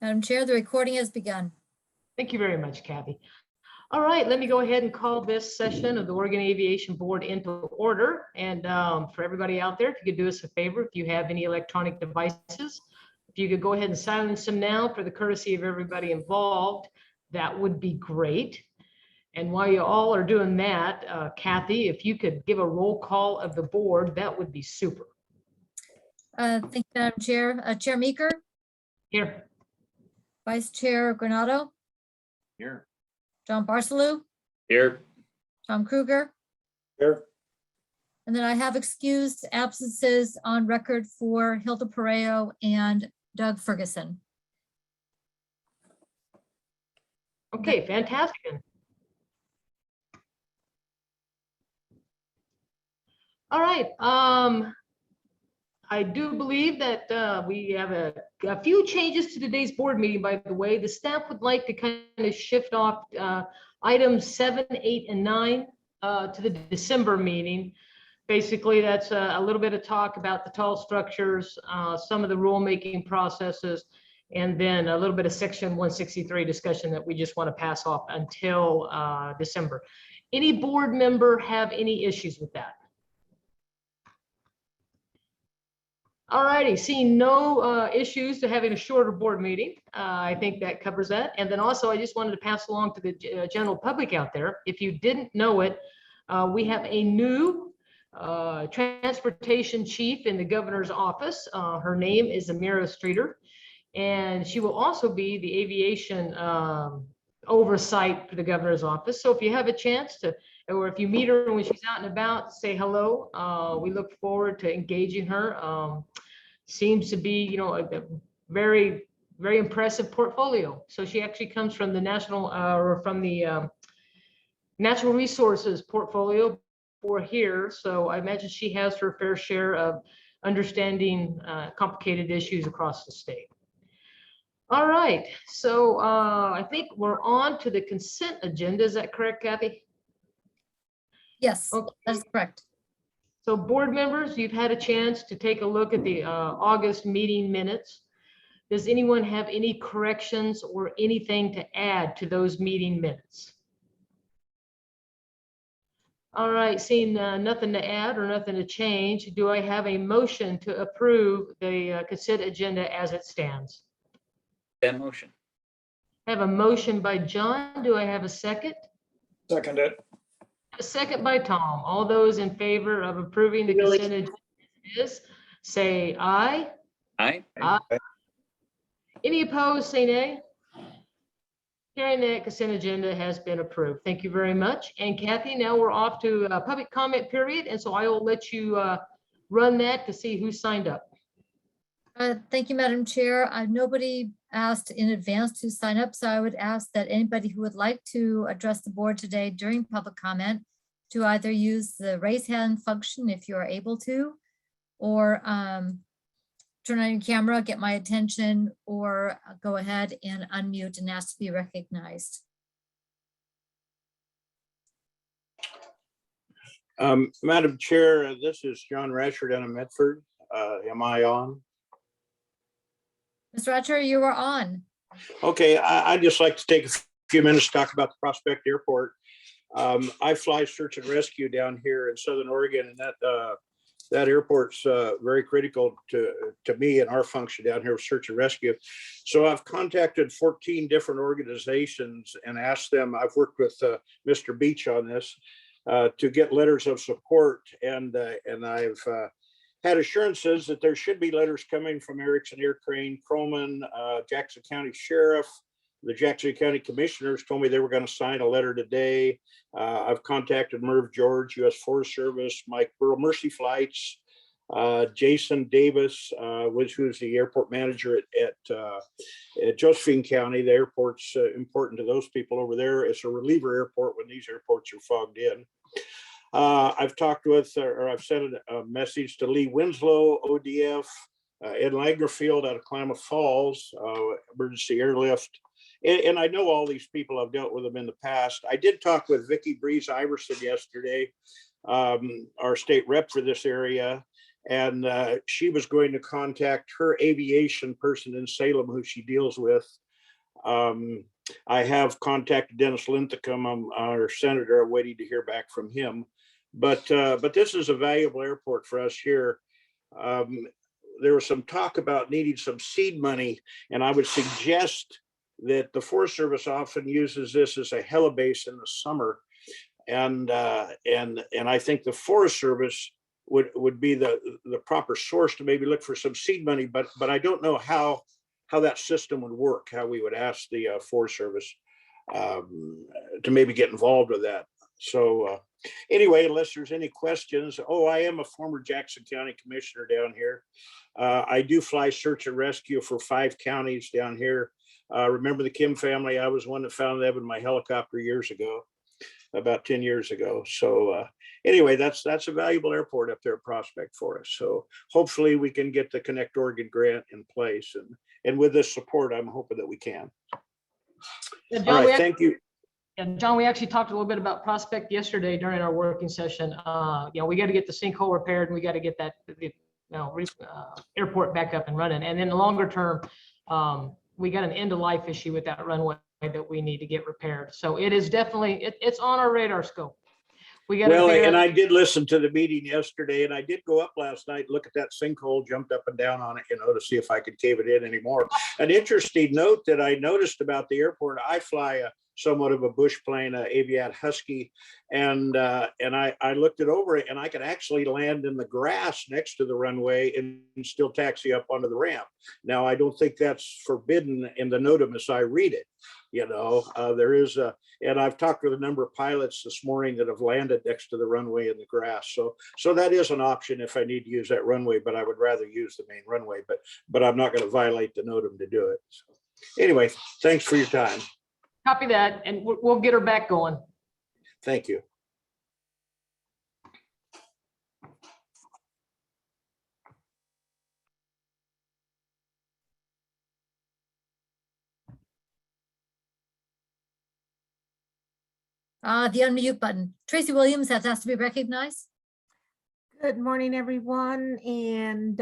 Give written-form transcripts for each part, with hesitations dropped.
Madam Chair, the recording has begun. Thank you very much, Kathy. All right, let me go ahead and call this session of the Oregon Aviation Board into order. And for everybody out there, if you could do us a favor, if you have any electronic devices, if you could go ahead and silence them now for the courtesy of everybody involved, that would be great. And while you all are doing that, Kathy, if you could give a roll call of the board, that would be super. Thank you, Madam Chair. Chair Meeker, Here. Vice Chair Granado, Here. John Barcelou, Here. Tom Kruger, Here. and then I have excused absences on record for Hilda Pareo and Doug Ferguson. Okay, fantastic. All right. I do believe that we have a few changes to today's board meeting, by the way. The staff would like to kind of shift off items 7, 8, and 9 to the December meeting. Basically, that's a little bit of talk about the tall structures, some of the rulemaking processes, and then a little bit of section 163 discussion that we just want to pass off until December. Any board member have any issues with that? All righty, seeing no issues to having a shorter board meeting, I think that covers that. And then also, I just wanted to pass along to the general public out there, if you didn't know it, we have a new transportation chief in the governor's office. Her name is Amira Streeter, and she will also be the aviation oversight for the governor's office. So if you have a chance to, or if you meet her when she's out and about, say hello. We look forward to engaging her. Seems to be, you know, a very, very impressive portfolio. So she actually comes from the national or from the natural resources portfolio for here. So I imagine she has her fair share of understanding complicated issues across the state. All right, so I think we're on to the consent agenda. Is that correct, Kathy? Yes, Okay. that's correct. So board members, you've had a chance to take a look at the August meeting minutes. Does anyone have any corrections or anything to add to those meeting minutes? All right, seeing nothing to add or nothing to change, do I have a motion to approve the consent agenda as it stands? That motion. I have a motion by John. Do I have a second? Second it. A second by Tom. All those in favor of approving the consent agenda, say aye. Aye. Aye. Any opposed, say nay. Hearing that, consent agenda has been approved. Thank you very much. And Kathy, now we're off to a public comment period. And so I will let you run that to see who signed up. Thank you, Madam Chair. Nobody asked in advance to sign up, so I would ask that anybody who would like to address the board today during public comment to either use the raise hand function if you are able to, or turn on your camera, get my attention, or go ahead and unmute and ask to be recognized. Madam Chair, this is John Rashford out of Medford. Am I on? Mr. Ratcher, you are on. Okay, I'd just like to take a few minutes to talk about the Prospect Airport. I fly search and rescue down here in Southern Oregon, and that airport's very critical to me and our function down here with search and rescue. So I've contacted 14 different organizations and asked them, I've worked with Mr. Beach on this, to get letters of support, and I've had assurances that there should be letters coming from Erickson Air Crane, Croman, Jackson County Sheriff. The Jackson County Commissioners told me they were going to sign a letter today. I've contacted Merv George, U.S. Forest Service, Mike Burl, Mercy Flights, Jason Davis, who's the airport manager at Josephine County. The airport's important to those people over there. It's a reliever airport when these airports are fogged in. I've talked with, or I've sent a message to Lee Winslow, ODF, Ed Lagerfield out of Klamath Falls, emergency airlift. And I know all these people. I've dealt with them in the past. I did talk with Vicki Breeze Iverson yesterday, our state rep for this area. And she was going to contact her aviation person in Salem, who she deals with. I have contacted Dennis Linthicum, our senator. I'm waiting to hear back from him. But this is a valuable airport for us here. There was some talk about needing some seed money, and I would suggest that the Forest Service often uses this as a helibase in the summer, and I think the Forest Service would be the proper source to maybe look for some seed money, but I don't know how that system would work, how we would ask the Forest Service to maybe get involved with that. So anyway, unless there's any questions, I am a former Jackson County Commissioner down here. I do fly search and rescue for 5 counties down here. Remember the Kim family? I was one that found them in my helicopter years ago, about 10 years ago. So anyway, that's a valuable airport up there at Prospect for us. So hopefully we can get the Connect Oregon grant in place. And with this support, I'm hoping that we can. Yeah, All John, right, thank you. And John, we actually talked a little bit about Prospect yesterday during our working session. We got to get the sinkhole repaired, and we got to get that airport back up and running. And in the longer term, we got an end of life issue with that runway that we need to get repaired. So it is definitely, it's on our radar scope. We got and I did listen to the meeting yesterday, and I did go up last night, look at that sinkhole, jumped up and down on it, to see if I could cave it in anymore. An interesting note that I noticed about the airport, I fly somewhat of a bush plane, Aviat Husky, and I looked it over, and I could actually land in the grass next to the runway and still taxi up onto the ramp. Now, I don't think that's forbidden in the NOTAM as I read it. There is and I've talked with a number of pilots this morning that have landed next to the runway in the grass. So that is an option if I need to use that runway, but I would rather use the main runway, but I'm not going to violate the NOTAM to do it. So anyway, thanks for your time. Copy that, and we'll get her back going. Thank you. The unmute button. Tracy Williams has asked to be recognized. Good morning, everyone. And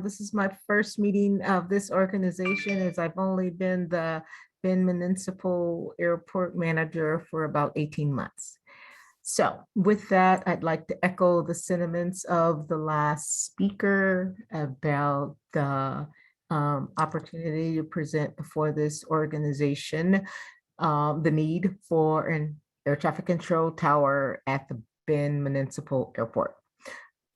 this is my first meeting of this organization, as I've only been the Bend Municipal Airport Manager for about 18 months. So with that, I'd like to echo the sentiments of the last speaker about the opportunity to present before this organization, the need for an air traffic control tower at the Bend Municipal Airport.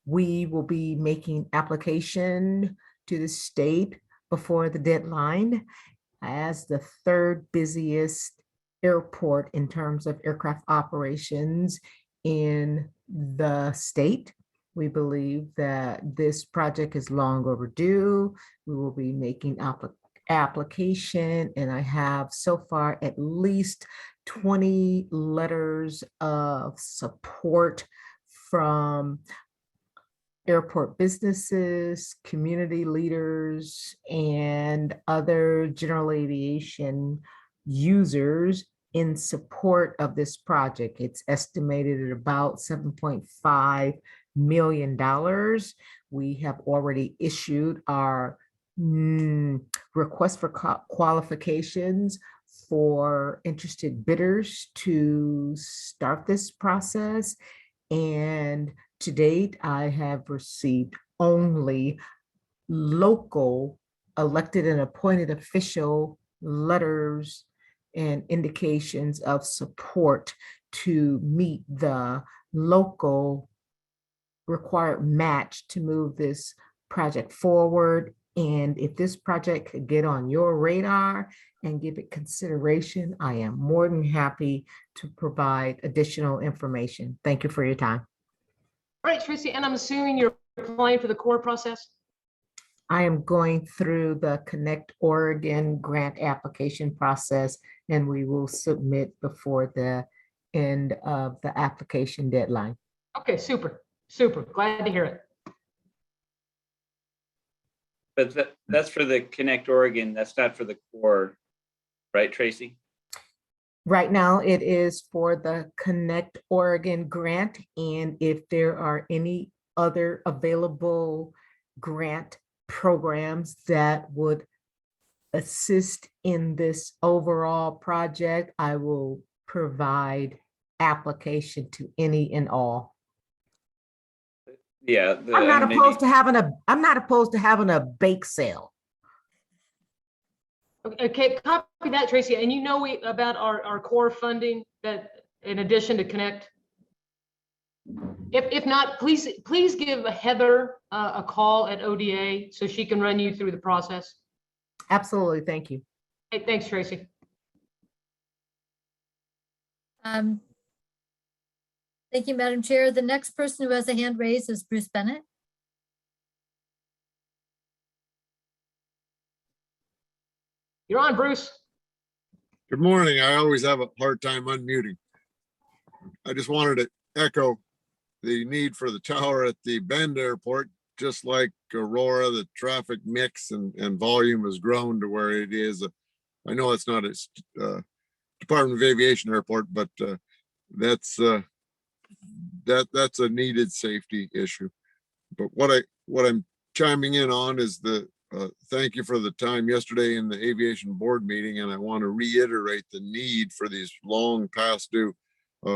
We will be making application to the state before the deadline as the 3rd busiest airport in terms of aircraft operations in the state. We believe that this project is long overdue. We will be making application, and I have so far at least 20 letters of support from airport businesses, community leaders, and other general aviation users in support of this project. It's estimated at about $7.5 million. We have already issued our request for qualifications for interested bidders to start this process. And to date, I have received only local elected and appointed official letters and indications of support to meet the local required match to move this project forward. And if this project could get on your radar and give it consideration, I am more than happy to provide additional information. Thank you for your time. All right, Tracy, and I'm assuming you're applying for the core process? I am going through the Connect Oregon grant application process, and we will submit before the end of the application deadline. Okay, super, super. Glad to hear it. But that's for the Connect Oregon. That's not for the core, right, Tracy? Right now, it is for the Connect Oregon grant, and if there are any other available grant programs that would assist in this overall project, I will provide application to any and all. Yeah. I'm not maybe- opposed to having a bake sale. Okay, copy that, Tracy. And you know about our core funding that in addition to Connect? If not, please give Heather a call at ODA so she can run you through the process. Absolutely, thank you. Hey, thanks, Tracy. Thank you, Madam Chair. The next person who has a hand raised is Bruce Bennett. You're on, Bruce. Good morning. I always have a hard time unmuting. I just wanted to echo the need for the tower at the Bend Airport. Just like Aurora, the traffic mix and volume has grown to where it is. I know it's not a Department of Aviation airport, but that's a needed safety issue. But what I'm chiming in on is thank you for the time yesterday in the aviation board meeting, and I want to reiterate the need for these long past due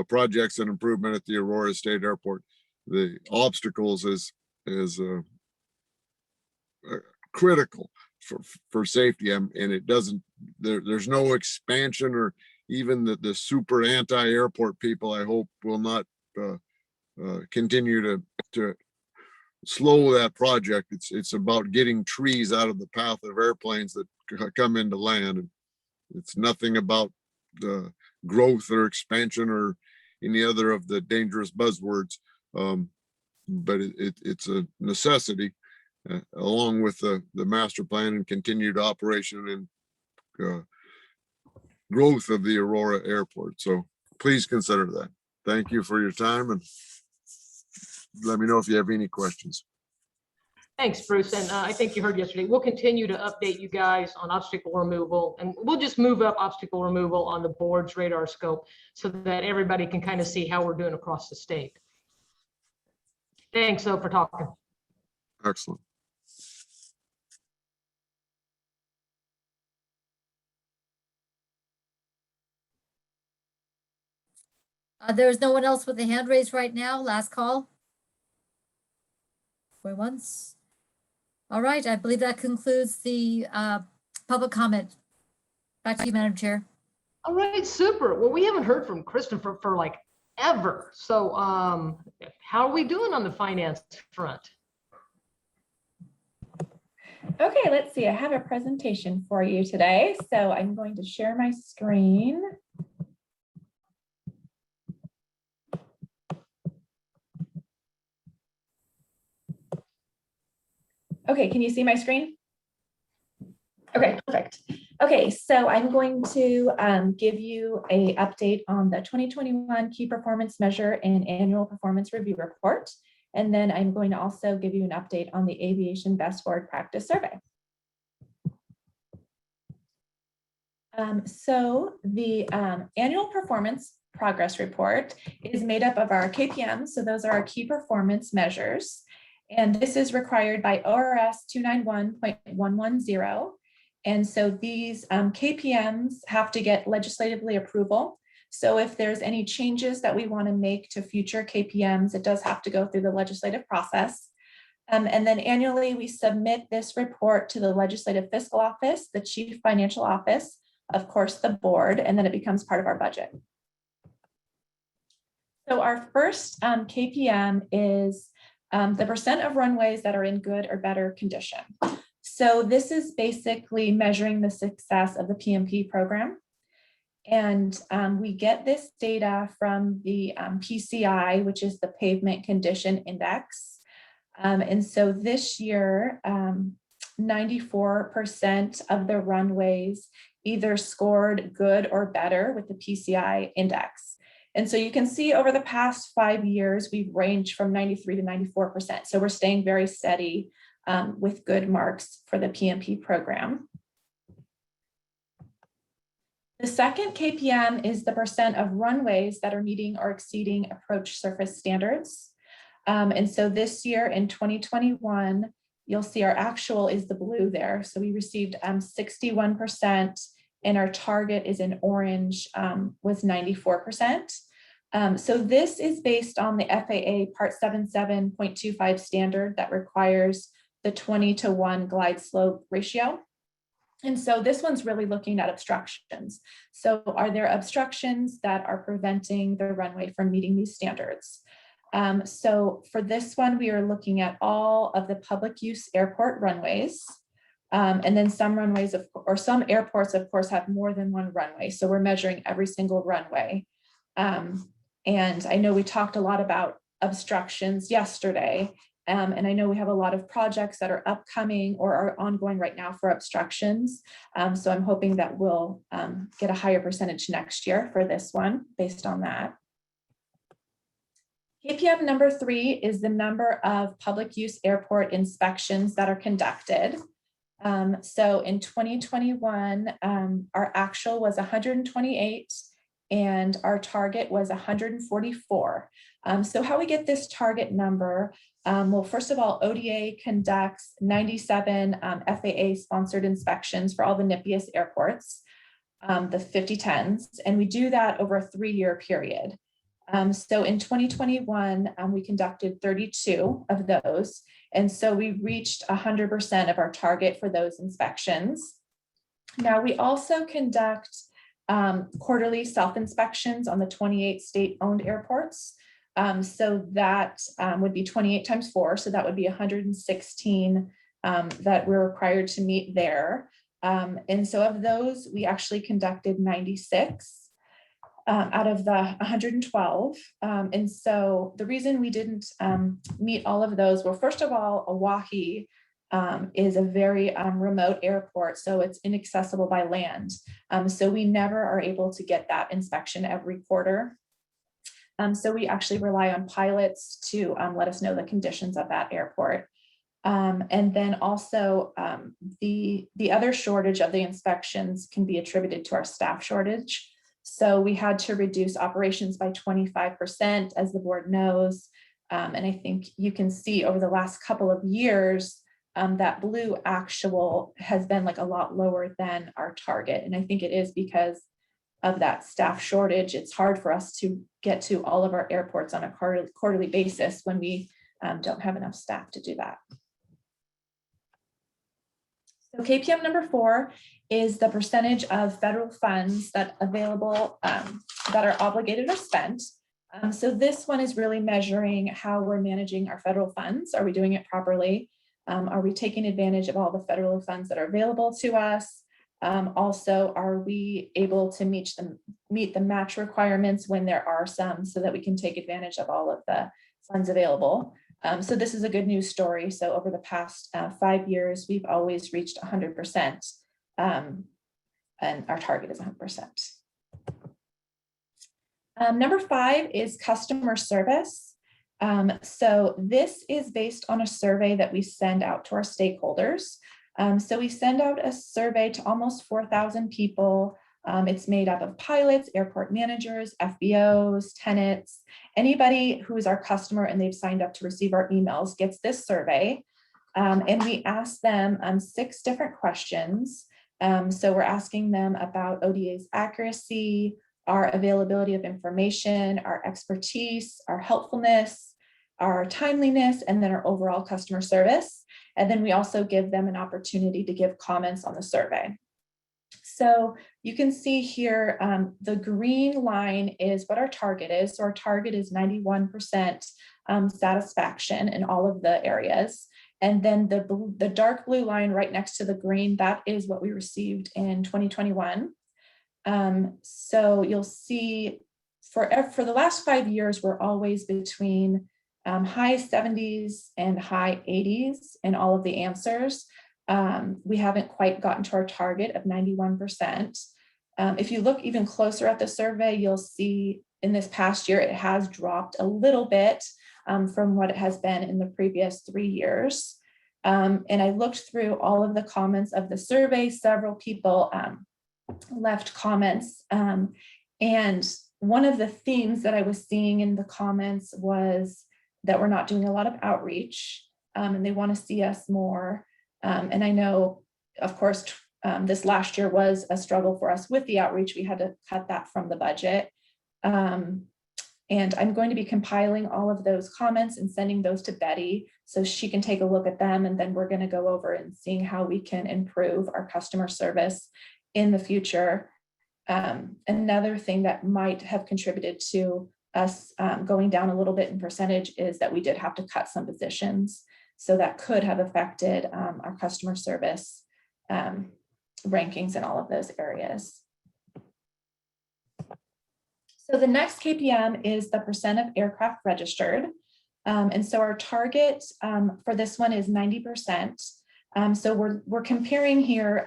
projects and improvement at the Aurora State Airport. The obstacles is critical for safety, and it doesn't. There's no expansion or even the super anti-airport people, I hope, will not continue to slow that project. It's about getting trees out of the path of airplanes that come into land. And it's nothing about growth or expansion or any other of the dangerous buzzwords. But it's a necessity along with the master plan and continued operation and growth of the Aurora Airport. So please consider that. Thank you for your time, and let me know if you have any questions. Thanks, Bruce. And I think you heard yesterday, we'll continue to update you guys on obstacle removal, and we'll just move up obstacle removal on the board's radar scope so that everybody can kind of see how we're doing across the state. Thanks, though, for talking. Excellent. There's no one else with a hand raised right now. Last call. For once. All right, I believe that concludes the public comment. Back to you, Madam Chair. All right, super. Well, we haven't heard from Christopher for like ever. So how are we doing on the finance front? Okay, let's see. I have a presentation for you today. So I'm going to share my screen. Okay, can you see my screen? Okay, perfect. Okay, so I'm going to give you an update on the 2021 Key Performance Measure and Annual Performance Review Report. And then I'm going to also give you an update on the Aviation Best Forward Practice Survey. So the Annual Performance Progress Report is made up of our KPMs. So those are our key performance measures. And this is required by ORS 291.110. And so these KPMs have to get legislatively approval. So if there's any changes that we want to make to future KPMs, it does have to go through the legislative process. And then annually, we submit this report to the Legislative Fiscal Office, the Chief Financial Office, of course, the board, and then it becomes part of our budget. So our first KPM is the percent of runways that are in good or better condition. So this is basically measuring the success of the PMP program. And we get this data from the PCI, which is the Pavement Condition Index. And so this year, 94% of the runways either scored good or better with the PCI index. And so you can see over the past 5 years, we've ranged from 93 to 94%. So we're staying very steady with good marks for the PMP program. The second KPM is the percent of runways that are meeting or exceeding approach surface standards. And so this year in 2021, you'll see our actual is the blue there. So we received 61%, and our target is in orange, was 94%. So this is based on the FAA Part 77.25 standard that requires the 20:1 glide slope ratio. And so this one's really looking at obstructions. So are there obstructions that are preventing the runway from meeting these standards? So for this one, we are looking at all of the public use airport runways. And then some runways or some airports, of course, have more than one runway. So we're measuring every single runway. And I know we talked a lot about obstructions yesterday. And I know we have a lot of projects that are upcoming or are ongoing right now for obstructions. So I'm hoping that we'll get a higher percentage next year for this one based on that. KPM number 3 is the number of public use airport inspections that are conducted. So in 2021, our actual was 128 and our target was 144. So how we get this target number, well, first of all, ODA conducts 97 FAA sponsored inspections for all the NIPIAS airports, the 5010s, and we do that over a 3-year period. So in 2021, we conducted 32 of those. And so we reached 100% of our target for those inspections. Now we also conduct quarterly self-inspections on the 28 state-owned airports. So that would be 28 times 4. So that would be 116 that we're required to meet there. And so of those, we actually conducted 96. Out of the 112. And so the reason we didn't meet all of those, well, first of all, Oahe is a very remote airport, so it's inaccessible by land. So we never are able to get that inspection every quarter. So we actually rely on pilots to let us know the conditions of that airport. And then also the other shortage of the inspections can be attributed to our staff shortage. So we had to reduce operations by 25%, as the board knows. And I think you can see over the last couple of years, that blue actual has been like a lot lower than our target. And I think it is because of that staff shortage. It's hard for us to get to all of our airports on a quarterly basis when we don't have enough staff to do that. So KPM number 4 is the percentage of federal funds that available that are obligated or spent. So this one is really measuring how we're managing our federal funds. Are we doing it properly? Are we taking advantage of all the federal funds that are available to us? Also, are we able to meet the match requirements when there are some, so that we can take advantage of all of the funds available? So this is a good news story. So over the past 5 years, we've always reached 100%, and our target is 100%. Number 5 is customer service. So this is based on a survey that we send out to our stakeholders. So we send out a survey to almost 4,000 people. It's made up of pilots, airport managers, FBOs, tenants, anybody who is our customer and they've signed up to receive our emails gets this survey. And we ask them 6 different questions. So we're asking them about ODA's accuracy, our availability of information, our expertise, our helpfulness, our timeliness, and then our overall customer service. And then we also give them an opportunity to give comments on the survey. So you can see here, the green line is what our target is. So our target is 91% satisfaction in all of the areas. And then the dark blue line right next to the green, that is what we received in 2021. So you'll see for the last 5 years, we're always between high 70s and high 80s in all of the answers. We haven't quite gotten to our target of 91%. If you look even closer at the survey, you'll see in this past year, it has dropped a little bit from what it has been in the previous 3 years. And I looked through all of the comments of the survey. Several people left comments. And one of the themes that I was seeing in the comments was that we're not doing a lot of outreach, and they want to see us more. And I know, of course, this last year was a struggle for us with the outreach. We had to cut that from the budget. And I'm going to be compiling all of those comments and sending those to Betty so she can take a look at them. And then we're going to go over and seeing how we can improve our customer service in the future. Another thing that might have contributed to us going down a little bit in percentage is that we did have to cut some positions. So that could have affected our customer service rankings in all of those areas. So the next KPM is the percent of aircraft registered. And so our target for this one is 90%. So we're comparing here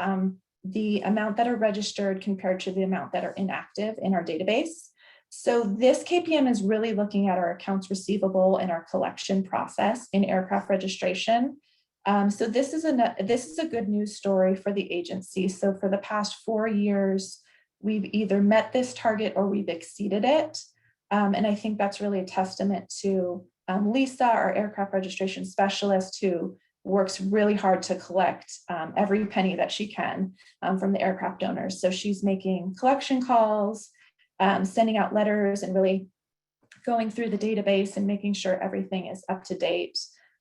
the amount that are registered compared to the amount that are inactive in our database. So this KPM is really looking at our accounts receivable and our collection process in aircraft registration. So this is a good news story for the agency. So for the past 4 years, we've either met this target or we've exceeded it. And I think that's really a testament to Lisa, our aircraft registration specialist, who works really hard to collect every penny that she can from the aircraft owners. So she's making collection calls, sending out letters, and really going through the database and making sure everything is up to date.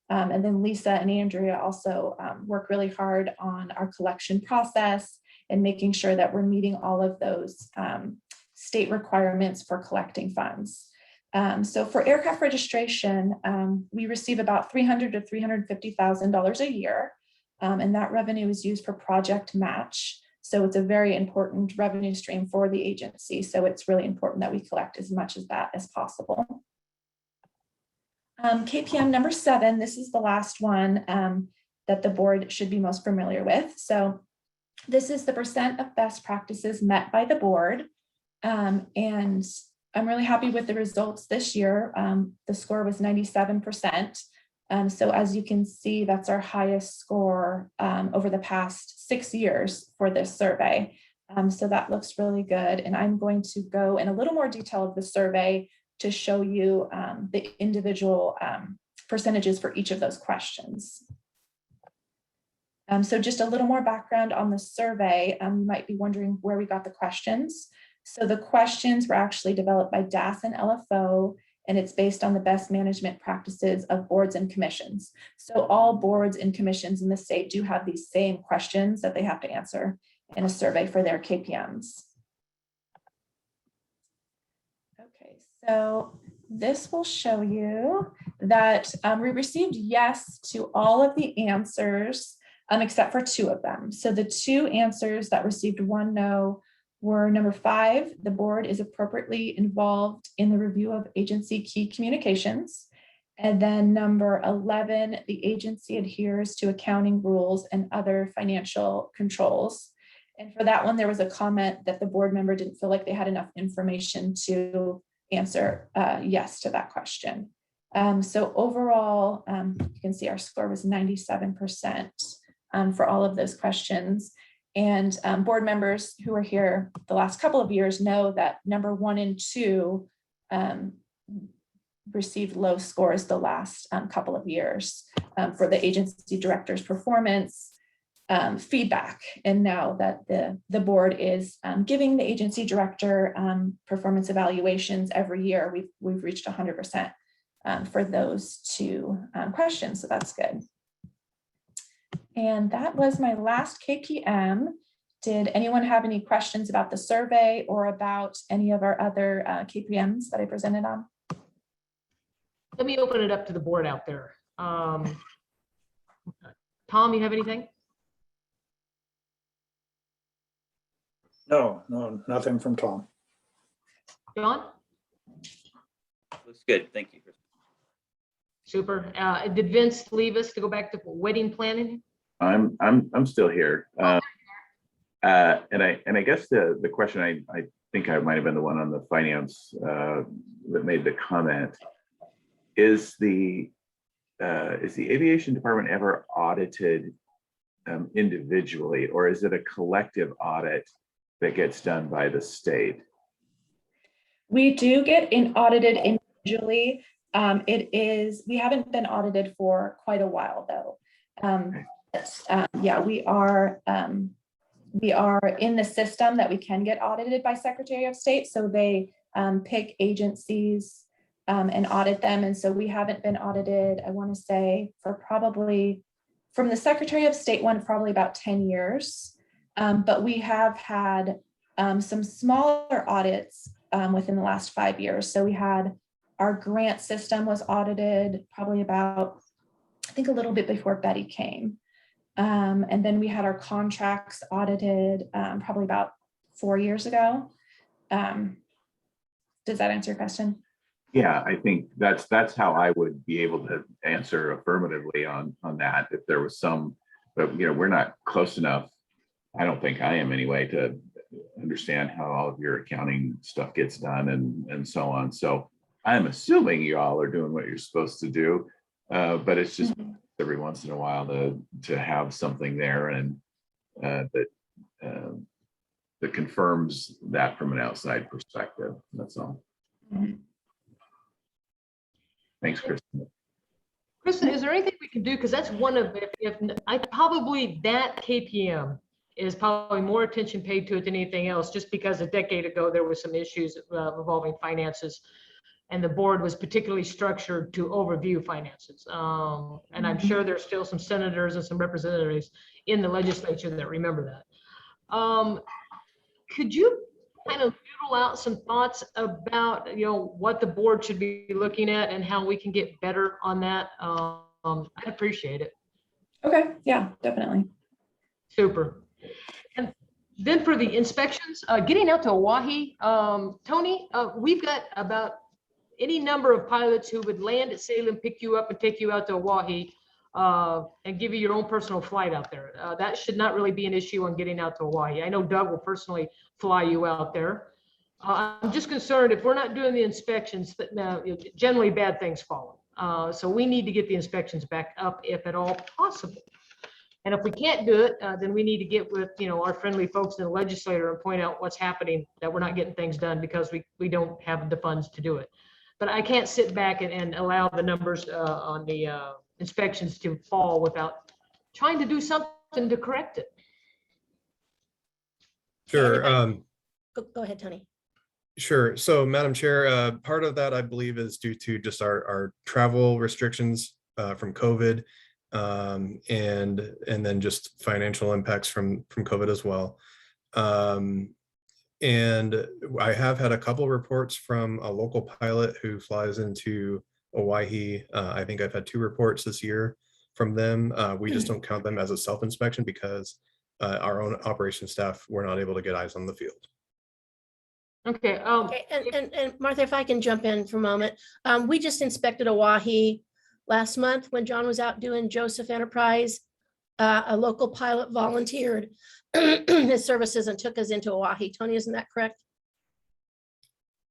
And then Lisa and Andrea also work really hard on our collection process and making sure that we're meeting all of those state requirements for collecting funds. So for aircraft registration, we receive about $300,000 to $350,000 a year, and that revenue is used for project match. So it's a very important revenue stream for the agency. So it's really important that we collect as much of that as possible. KPM number 7, this is the last one that the board should be most familiar with. So this is the percent of best practices met by the board. And I'm really happy with the results this year. The score was 97%. So as you can see, that's our highest score over the past 6 years for this survey. So that looks really good. And I'm going to go in a little more detail of the survey to show you the individual percentages for each of those questions. So just a little more background on the survey. You might be wondering where we got the questions. So the questions were actually developed by DAS and LFO, and it's based on the best management practices of boards and commissions. So all boards and commissions in the state do have these same questions that they have to answer in a survey for their KPMs. Okay, so this will show you that we received yes to all of the answers except for 2 of them. So the 2 answers that received 1 no were number 5, the board is appropriately involved in the review of agency key communications. And then number 11, the agency adheres to accounting rules and other financial controls. And for that one, there was a comment that the board member didn't feel like they had enough information to answer yes to that question. So overall, you can see our score was 97% for all of those questions. And board members who are here the last couple of years know that number 1 and 2 received low scores the last couple of years for the agency director's performance feedback. And now that the board is giving the agency director performance evaluations every year, we've reached 100% for those 2 questions. So that's good. And that was my last KPM. Did anyone have any questions about the survey or about any of our other KPMs that I presented on? Let me open it up to the board out there. Tom, you have anything? No, nothing from Tom. John? Looks good. Thank you. Super. Did Vince leave us to go back to wedding planning? I'm still here. And I guess the question, I think I might have been the one on the finance that made the comment. Is the aviation department ever audited individually, or is it a collective audit that gets done by the state? We do get audited individually. We haven't been audited for quite a while though. Yeah, we are in the system that we can get audited by Secretary of State. So they pick agencies and audit them. And so we haven't been audited, I want to say, for probably from the Secretary of State one, probably about 10 years. But we have had some smaller audits within the last 5 years. So we had our grant system was audited probably about, I think a little bit before Betty came. And then we had our contracts audited probably about 4 years ago. Does that answer your question? Yeah, I think that's how I would be able to answer affirmatively on that. If there was some, but we're not close enough. I don't think I am anyway to understand how all of your accounting stuff gets done and so on. So I'm assuming you all are doing what you're supposed to do, but it's just every once in a while to have something there and that confirms that from an outside perspective. That's all. Thanks, Kristen. Kristen, is there anything we can do? Because that's one of, if I probably that KPM is probably more attention paid to it than anything else, just because a decade ago there were some issues involving finances, and the board was particularly structured to overview finances. And I'm sure there's still some senators and some representatives in the legislature that remember that. Could you kind of doodle out some thoughts about what the board should be looking at and how we can get better on that? I'd appreciate it. Okay, yeah, definitely. Super. And then for the inspections, getting out to Oahe, Tony, we've got about any number of pilots who would land at Salem, pick you up and take you out to Oahe and give you your own personal flight out there. That should not really be an issue on getting out to Oahe. I know Doug will personally fly you out there. I'm just concerned if we're not doing the inspections, that generally bad things follow. So we need to get the inspections back up if at all possible. And if we can't do it, then we need to get with our friendly folks in the legislature and point out what's happening, that we're not getting things done because we don't have the funds to do it. But I can't sit back and allow the numbers on the inspections to fall without trying to do something to correct it. Sure. Go ahead, Tony. Sure. So, Madam Chair, part of that, I believe, is due to just our travel restrictions from COVID, and then just financial impacts from COVID as well. And I have had a couple reports from a local pilot who flies into Oahe. I think I've had 2 reports this year from them. We just don't count them as a self-inspection because our own operations staff were not able to get eyes on the field. Okay. Okay, and Martha, if I can jump in for a moment. We just inspected Oahe last month when John was out doing Joseph Enterprise. A local pilot volunteered his services and took us into Oahe. Tony, isn't that correct?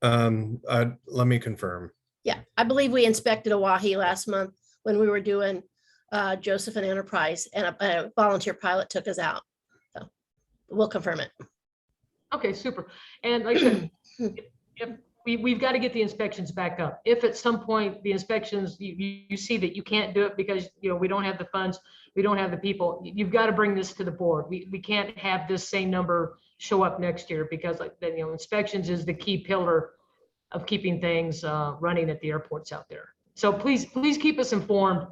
Let me confirm. Yeah, I believe we inspected Oahe last month when we were doing Joseph and Enterprise, and a volunteer pilot took us out. So we'll confirm it. Okay, super. And like I said, if we've got to get the inspections back up. If at some point the inspections, you see that you can't do it because we don't have the funds, we don't have the people, you've got to bring this to the board. We can't have this same number show up next year because inspections is the key pillar of keeping things running at the airports out there. So please keep us informed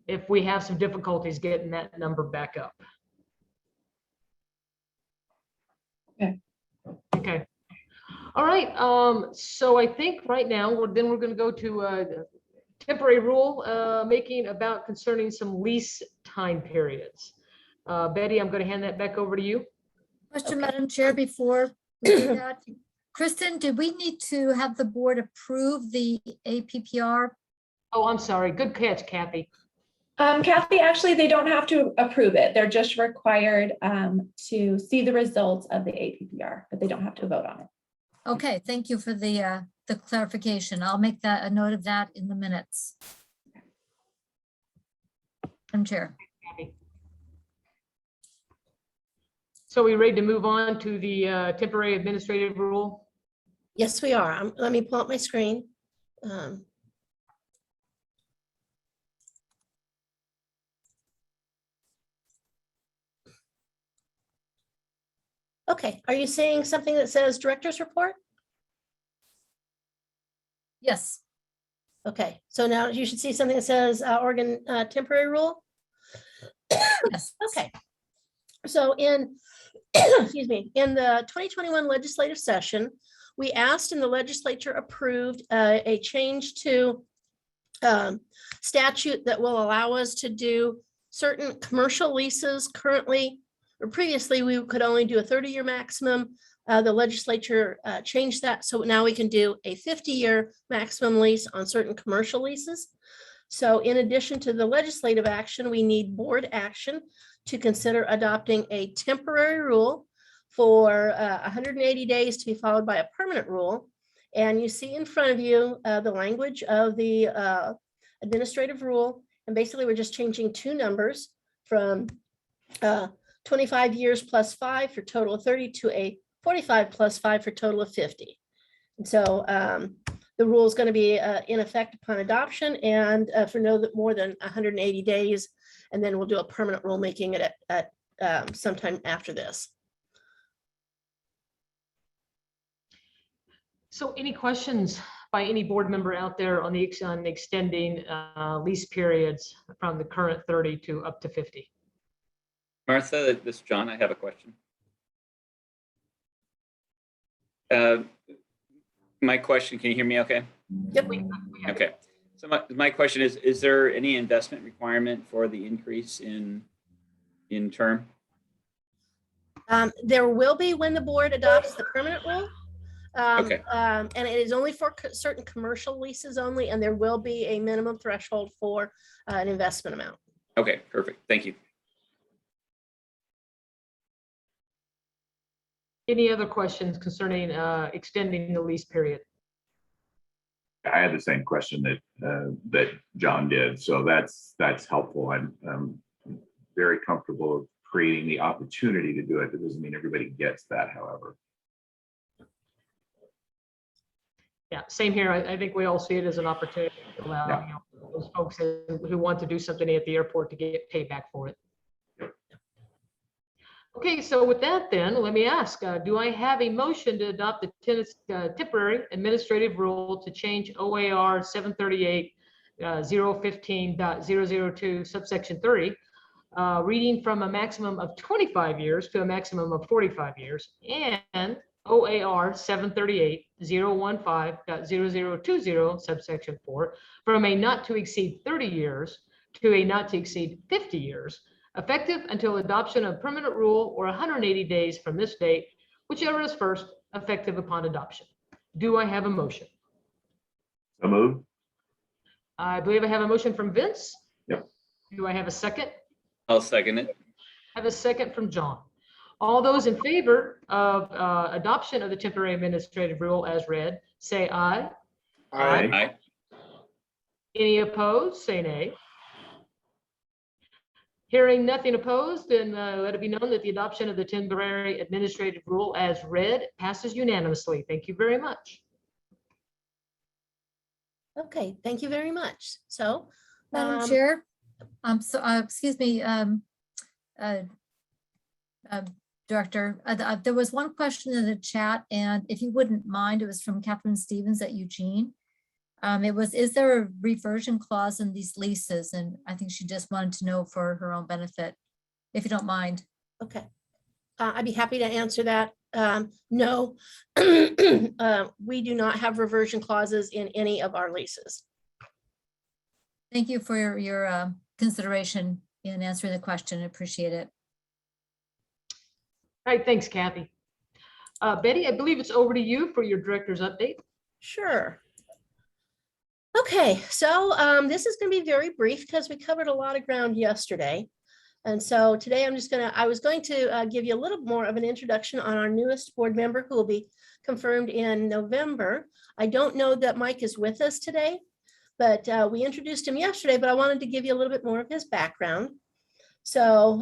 if we have some difficulties getting that number back up. Okay. All right. So I think right now we're going to go to temporary rule making about concerning some lease time periods. Betty, I'm going to hand that back over to you. Question, Madam Chair, before we do that. Kristen, did we need to have the board approve the APPR? Oh, I'm sorry. Good catch, Kathy. Kathy, actually, they don't have to approve it. They're just required to see the results of the APPR, but they don't have to vote on it. Okay, thank you for the clarification. I'll make that a note of that in the minutes. Madam Chair. So we ready to move on to the temporary administrative rule? Yes, we are. Let me pull up my screen. Okay, are you seeing something that says director's report? Yes, Okay, so now you should see something that says Oregon temporary rule. yes. Okay. So in, excuse me, in the 2021 legislative session, we asked and the legislature approved a change to statute that will allow us to do certain commercial leases currently, or previously, we could only do a 30-year maximum. The legislature changed that, so now we can do a 50-year maximum lease on certain commercial leases. So in addition to the legislative action, we need board action to consider adopting a temporary rule for 180 days to be followed by a permanent rule. And you see in front of you the language of the administrative rule. And basically, we're just changing two numbers from 25 years plus 5 for total of 30 to a 45 plus 5 for total of 50. And so the rule is going to be in effect upon adoption and for no more than 180 days. And then we'll do a permanent rule making it at sometime after this. So any questions by any board member out there on the extending lease periods from the current 30 to up to 50? Martha, this is John. I have a question. My question, can you hear me okay? Yep. Okay. So my question is there any investment requirement for the increase in term? There will be when the board adopts the permanent rule. Okay. And it is only for certain commercial leases only, and there will be a minimum threshold for an investment amount. Okay, perfect. Thank you. Any other questions concerning extending the lease period? I had the same question that John did, so that's helpful. I'm very comfortable creating the opportunity to do it. That doesn't mean everybody gets that, however. Yeah, same here. I think we all see it as an opportunity to allow Yeah. those folks who want to do something at the airport to get paid back for it. Okay, so with that then, let me ask, do I have a motion to adopt the temporary administrative rule to change OAR 738.015.002 subsection 3, reading from a maximum of 25 years to a maximum of 45 years, and OAR 738.015.0020 subsection 4 from a not to exceed 30 years to a not to exceed 50 years, effective until adoption of permanent rule or 180 days from this date, whichever is first, effective upon adoption. Do I have a motion? So moved. I believe I have a motion from Vince. Yep. Do I have a second? I'll second it. I have a second from John. All those in favor of adoption of the temporary administrative rule as read, say aye. Aye. Aye. Any opposed, say nay. Hearing nothing opposed, then let it be known that the adoption of the temporary administrative rule as read passes unanimously. Thank you very much. Okay, thank you very much. So, Madam Chair, excuse me, Director, there was one question in the chat, and if you wouldn't mind, it was from Catherine Stevens at Eugene. It was, is there a reversion clause in these leases? And I think she just wanted to know for her own benefit, if you don't mind. okay. I'd be happy to answer that. No, we do not have reversion clauses in any of our leases. Thank you for your consideration in answering the question. I appreciate it. All right, thanks, Kathy. Betty, I believe it's over to you for your director's update. Sure. Okay, so this is going to be very brief because we covered a lot of ground yesterday. And so today I was going to give you a little more of an introduction on our newest board member who will be confirmed in November. I don't know that Mike is with us today, but we introduced him yesterday, but I wanted to give you a little bit more of his background. So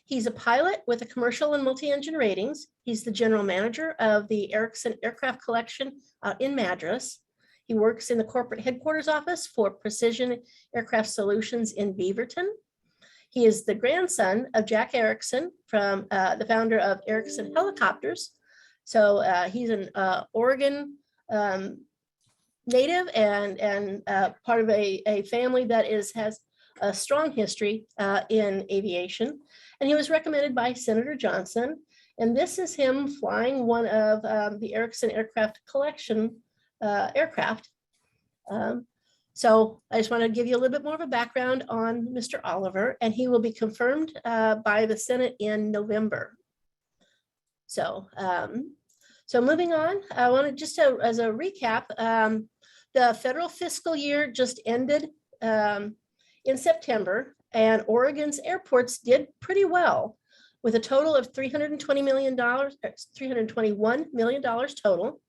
he's a pilot with a commercial and multi-engine ratings. He's the general manager of the Erickson Aircraft Collection in Madras. He works in the corporate headquarters office for Precision Aircraft Solutions in Beaverton. He is the grandson of Jack Erickson, from the founder of Erickson Helicopters. So he's an Oregon native and part of a family that has a strong history in aviation. And he was recommended by Senator Johnson. And this is him flying one of the Erickson Aircraft Collection aircraft. So I just want to give you a little bit more of a background on Mr. Oliver, and he will be confirmed by the Senate in November. So, so moving on, I want to just as a recap, the federal fiscal year just ended in September, and Oregon's airports did pretty well with a total of $321 million total.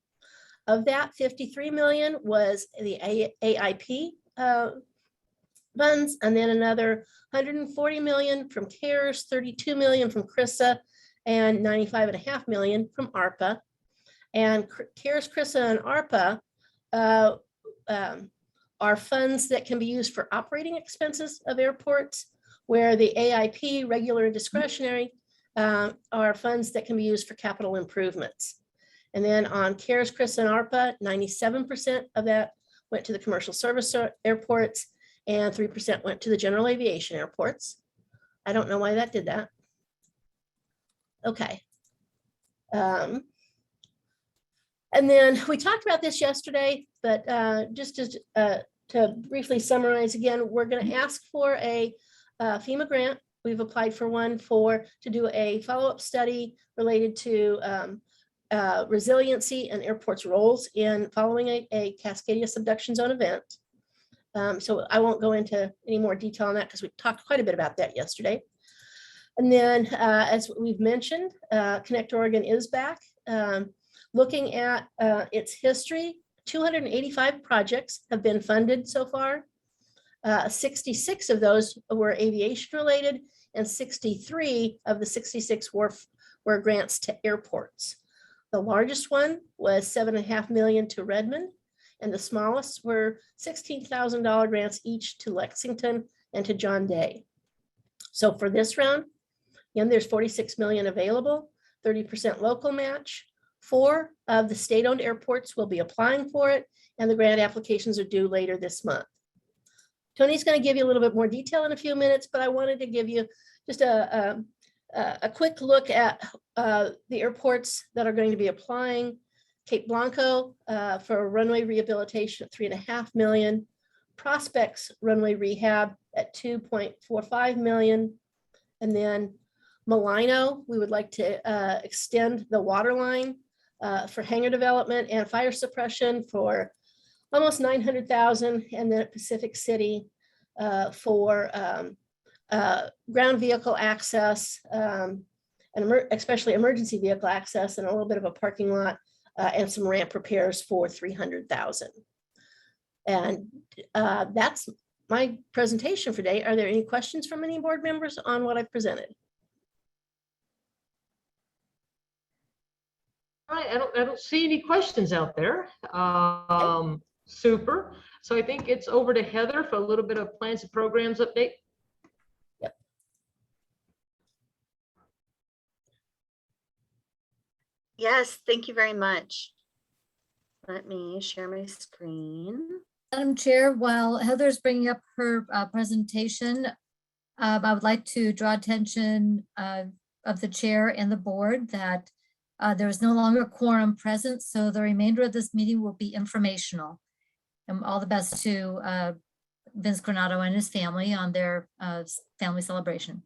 Of that, 53 million was the AIP funds, and then another 140 million from CARES, 32 million from CRISA, and 95.5 million from ARPA. And CARES, CRISA, and ARPA are funds that can be used for operating expenses of airports, where the AIP, regular and discretionary, are funds that can be used for capital improvements. And then on CARES, CRISA, and ARPA, 97% of that went to the commercial service airports, and 3% went to the general aviation airports. I don't know why that did that. Okay. And then we talked about this yesterday, but just to briefly summarize again, we're going to ask for a FEMA grant. We've applied for one to do a follow-up study related to resiliency and airports' roles in following a Cascadia subduction zone event. So I won't go into any more detail on that because we talked quite a bit about that yesterday. And then, as we've mentioned, Connect Oregon is back. Looking at its history, 285 projects have been funded so far. 66 of those were aviation related, and 63 of the 66 were grants to airports. The largest one was $7.5 million to Redmond, and the smallest were $16,000 grants each to Lexington and to John Day. So for this round, again, there's 46 million available, 30% local match. 4 of the state-owned airports will be applying for it, and the grant applications are due later this month. Tony's going to give you a little bit more detail in a few minutes, but I wanted to give you just a quick look at the airports that are going to be applying. Cape Blanco for runway rehabilitation at $3.5 million, Prospects runway rehab at $2.45 million, and then Malino, we would like to extend the water line for hangar development and fire suppression for almost $900,000, and then at Pacific City for ground vehicle access, and especially emergency vehicle access, and a little bit of a parking lot and some ramp repairs for $300,000. And that's my presentation for today. Are there any questions from any board members on what I've presented? I don't see any questions out there. Super. So I think it's over to Heather for a little bit of plans and programs update. Yep. Yes, thank you very much. Let me share my screen. Madam Chair, while Heather's bringing up her presentation, I would like to draw attention of the chair and the board that there is no longer a quorum present, so the remainder of this meeting will be informational. And all the best to Vince Granado and his family on their family celebration.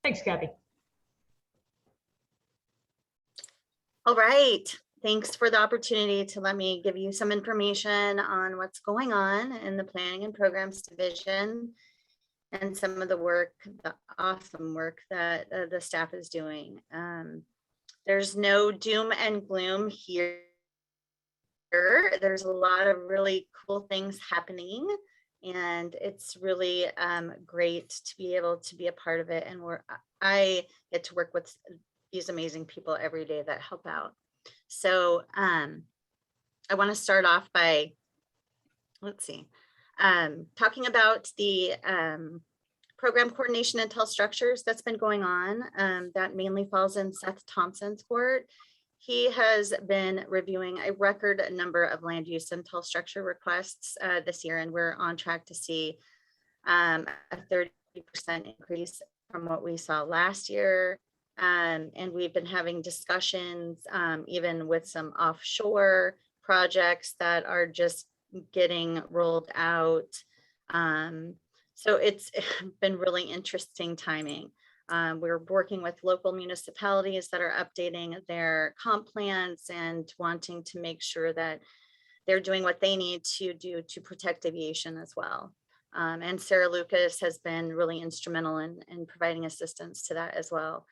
Thanks, Kathy. All right. Thanks for the opportunity to let me give you some information on what's going on in the Planning and Programs Division and some of the work, the awesome work that the staff is doing. There's no doom and gloom here. There's a lot of really cool things happening, and it's really great to be able to be a part of it. And I get to work with these amazing people every day that help out. So I want to start off by, let's see, talking about the Program coordination and tall structures that's been going on. That mainly falls in Seth Thompson's court. He has been reviewing a record number of land use and tall structure requests this year, and we're on track to see a 30% increase from what we saw last year. And we've been having discussions even with some offshore projects that are just getting rolled out. So it's been really interesting timing. We're working with local municipalities that are updating their comp plans and wanting to make sure that they're doing what they need to do to protect aviation as well. And Sarah Lucas has been really instrumental in providing assistance to that as well.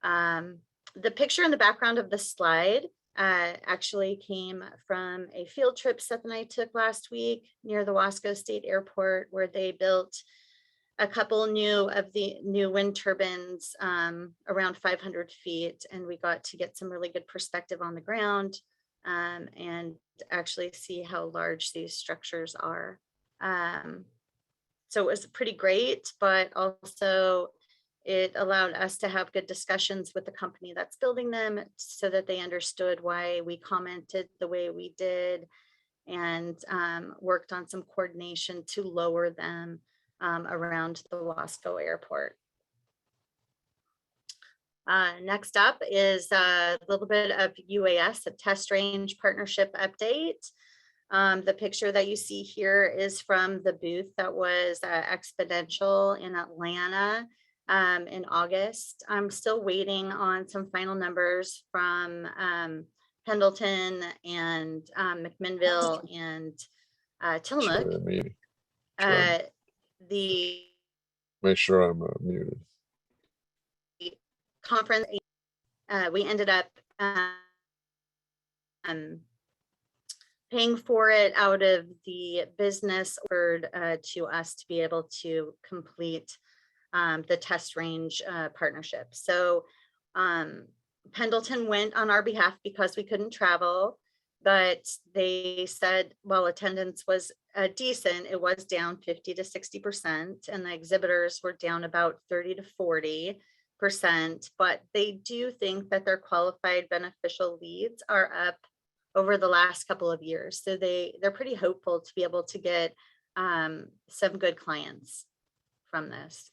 The picture in the background of the slide actually came from a field trip Seth and I took last week near the Wasco State Airport, where they built a couple of the new wind turbines around 500 feet. And we got to get some really good perspective on the ground and actually see how large these structures are. So it was pretty great, but also it allowed us to have good discussions with the company that's building them so that they understood why we commented the way we did, and worked on some coordination to lower them around the Wasco Airport. Next up is a little bit of UAS, a test range partnership update. The picture that you see here is from the booth that was Exponential in Atlanta in August. I'm still waiting on some final numbers from Pendleton and McMinnville and Tillamook. Sure, maybe. The Make sure I'm muted. conference, we ended up paying for it out of the business offered to us to be able to complete the test range partnership. So Pendleton went on our behalf because we couldn't travel, but they said, while attendance was decent, it was down 50 to 60%, and the exhibitors were down about 30 to 40%, but they do think that their qualified beneficial leads are up over the last couple of years. So they're pretty hopeful to be able to get some good clients from this.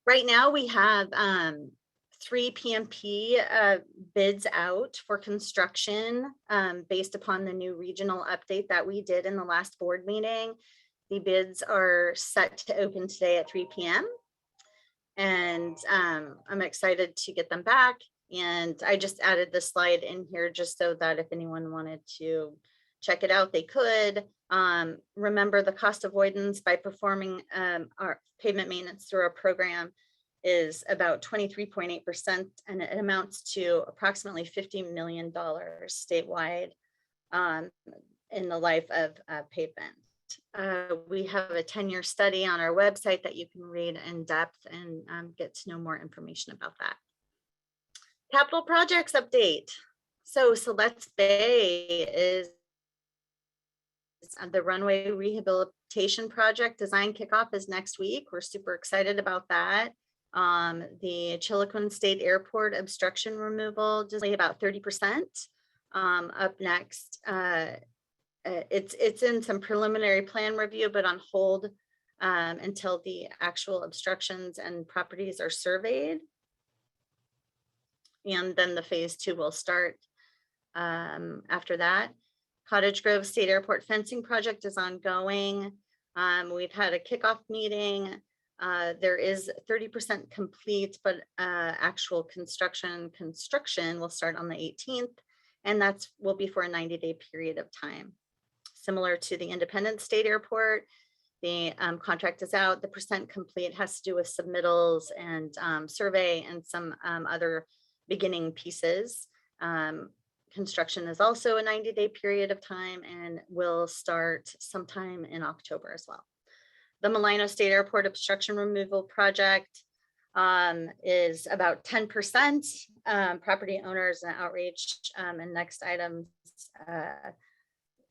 Right now we have 3 PMP bids out for construction based upon the new regional update that we did in the last board meeting. The bids are set to open today at 3 p.m. And I'm excited to get them back. And I just added the slide in here just so that if anyone wanted to check it out, they could. Remember, the cost avoidance by performing our pavement maintenance through our program is about 23.8%, and it amounts to approximately $50 million statewide in the life of pavement. We have a 10-year study on our website that you can read in depth and get to know more information about that. Capital projects update. So Let's Bay is the runway rehabilitation project. Design kickoff is next week. We're super excited about that. The Chiloquin State Airport obstruction removal, just about 30%. Up next, it's in some preliminary plan review, but on hold until the actual obstructions and properties are surveyed. And then the phase 2 will start after that. Cottage Grove State Airport fencing project is ongoing. We've had a kickoff meeting. There is 30% complete, but actual construction will start on the 18th, and that will be for a 90-day period of time. Similar to the Independence State Airport, the contract is out. The percent complete has to do with submittals and survey and some other beginning pieces. Construction is also a 90-day period of time and will start sometime in October as well. The Malino State Airport obstruction removal project is about 10%. Property owners and outreach and next items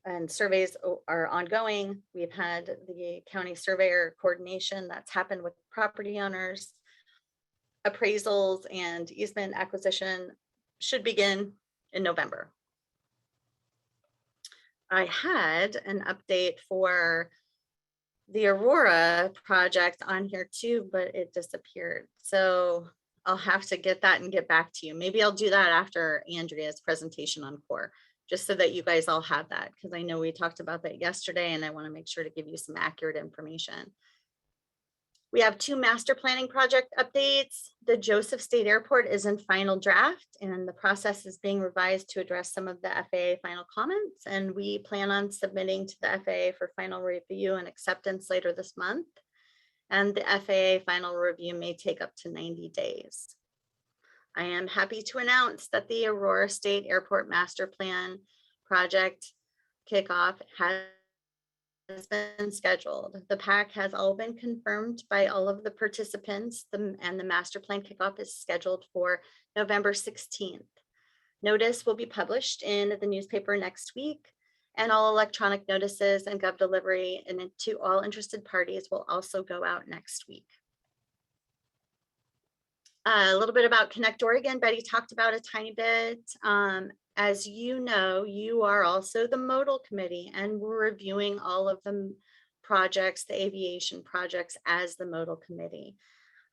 and surveys are ongoing. We've had the county surveyor coordination that's happened with property owners. Appraisals and easement acquisition should begin in November. I had an update for the Aurora project on here too, but it disappeared. So I'll have to get that and get back to you. Maybe I'll do that after Andrea's presentation on core, just so that you guys all have that, because I know we talked about that yesterday and I want to make sure to give you some accurate information. We have 2 master planning project updates. The Joseph State Airport is in final draft and the process is being revised to address some of the FAA final comments. And we plan on submitting to the FAA for final review and acceptance later this month. And the FAA final review may take up to 90 days. I am happy to announce that the Aurora State Airport Master Plan project kickoff has been scheduled. The PAC has all been confirmed by all of the participants, and the master plan kickoff is scheduled for November 16th. Notice will be published in the newspaper next week, and all electronic notices and gov delivery and to all interested parties will also go out next week. A little bit about Connect Oregon. Betty talked about a tiny bit. As you know, you are also the modal committee, and we're reviewing all of the projects, the aviation projects, as the modal committee.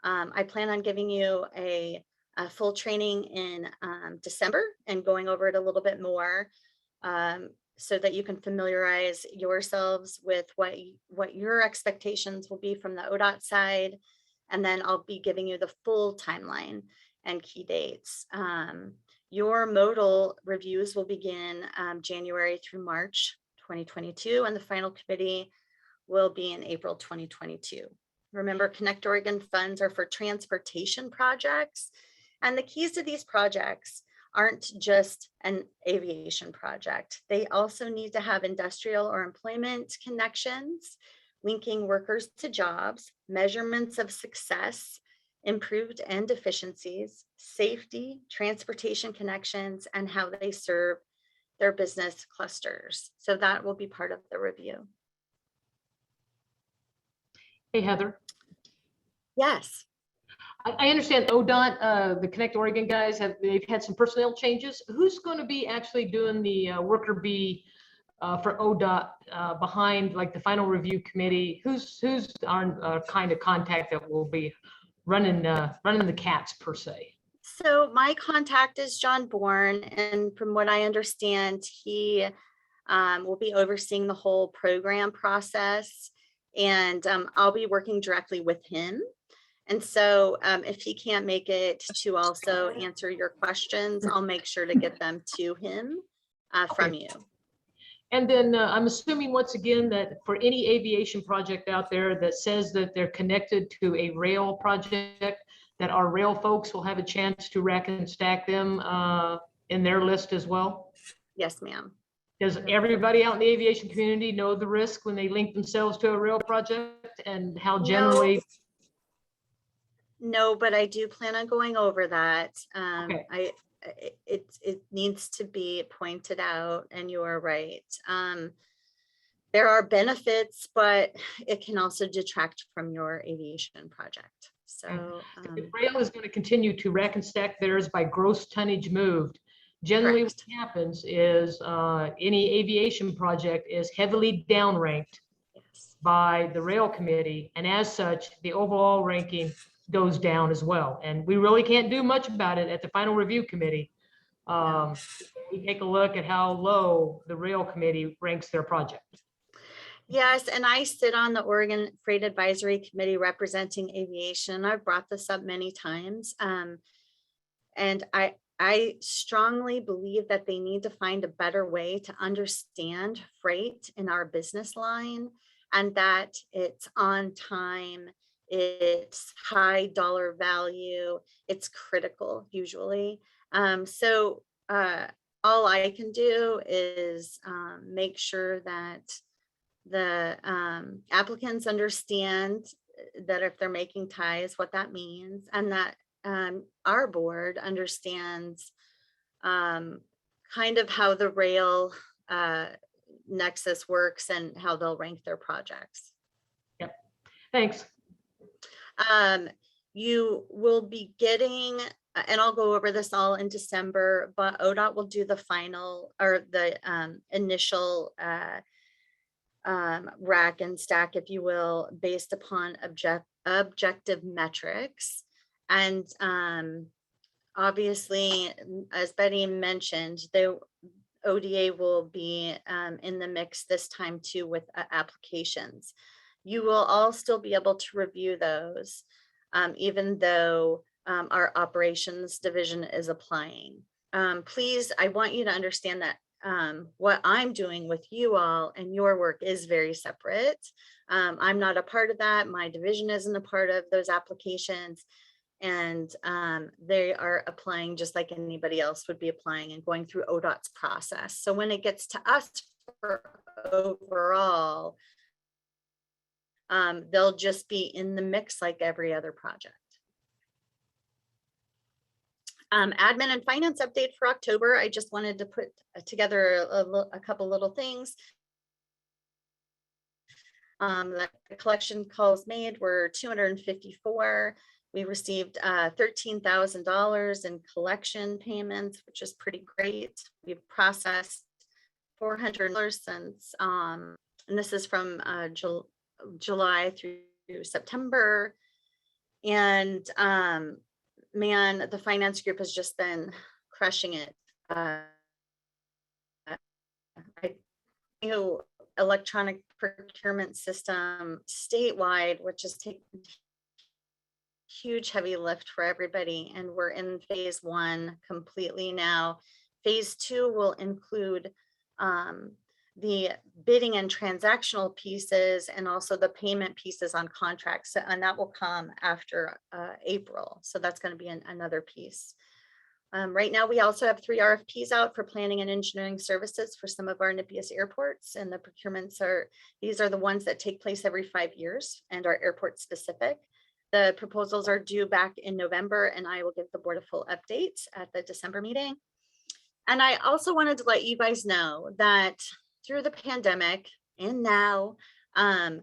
I plan on giving you a full training in December and going over it a little bit more so that you can familiarize yourselves with what your expectations will be from the ODOT side. And then I'll be giving you the full timeline and key dates. Your modal reviews will begin January through March 2022, and the final committee will be in April 2022. Remember, Connect Oregon funds are for transportation projects, and the keys to these projects aren't just an aviation project. They also need to have industrial or employment connections, linking workers to jobs, measurements of success, improved end efficiencies, safety, transportation connections, and how they serve their business clusters. So that will be part of the review. Hey, Heather. Yes. I understand ODOT, the Connect Oregon guys, they've had some personnel changes. Who's going to be actually doing the worker bee for ODOT behind like the final review committee? Who's our kind of contact that will be running the cats per se? So my contact is John Bourne, and from what I understand, he will be overseeing the whole program process, and I'll be working directly with him. And so if he can't make it to also answer your questions, I'll make sure to get them to him from you. And then I'm assuming once again that for any aviation project out there that says that they're connected to a rail project, that our rail folks will have a chance to rack and stack them in their list as well? Yes, ma'am. Does everybody out in the aviation community know the risk when they link themselves to a rail project and how generally? No, but I do plan on going over that. Okay. It needs to be pointed out, and you are right. There are benefits, but it can also detract from your aviation project. So if rail is going to continue to rack and stack theirs by gross tonnage moved, generally correct. what happens is any aviation project is heavily downranked Yes. by the rail committee, and as such, the overall ranking goes down as well. And we really can't do much about it at the final review committee. We take a look at how low the rail committee ranks their project. Yes, and I sit on the Oregon Freight Advisory Committee representing aviation. I've brought this up many times. And I strongly believe that they need to find a better way to understand freight in our business line, and that it's on time, it's high dollar value, it's critical usually. So all I can do is make sure that the applicants understand that if they're making ties, what that means, and that our board understands kind of how the rail Nexus works and how they'll rank their projects. Thanks. You will be getting, and I'll go over this all in December, but ODOT will do the final or the initial rack and stack, if you will, based upon objective metrics. And obviously, as Betty mentioned, the ODA will be in the mix this time too with applications. You will all still be able to review those, even though our operations division is applying. Please, I want you to understand that what I'm doing with you all and your work is very separate. I'm not a part of that. My division isn't a part of those applications. And they are applying just like anybody else would be applying and going through ODOT's process. So when it gets to us for overall, they'll just be in the mix like every other project. Admin and finance update for October. I just wanted to put together a couple little things. The collection calls made were 254. We received $13,000 in collection payments, which is pretty great. We've processed $400 since, and this is from July through September. And man, the finance group has just been crushing it. I know electronic procurement system statewide, which is taking huge heavy lift for everybody, and we're in phase 1 completely now. Phase 2 will include the bidding and transactional pieces and also the payment pieces on contracts, and that will come after April. So that's going to be another piece. Right now, we also have 3 RFPs out for planning and engineering services for some of our NIPIAS airports, and the procurements these are the ones that take place every 5 years and are airport specific. The proposals are due back in November, and I will give the board a full update at the December meeting. And I also wanted to let you guys know that through the pandemic and now, the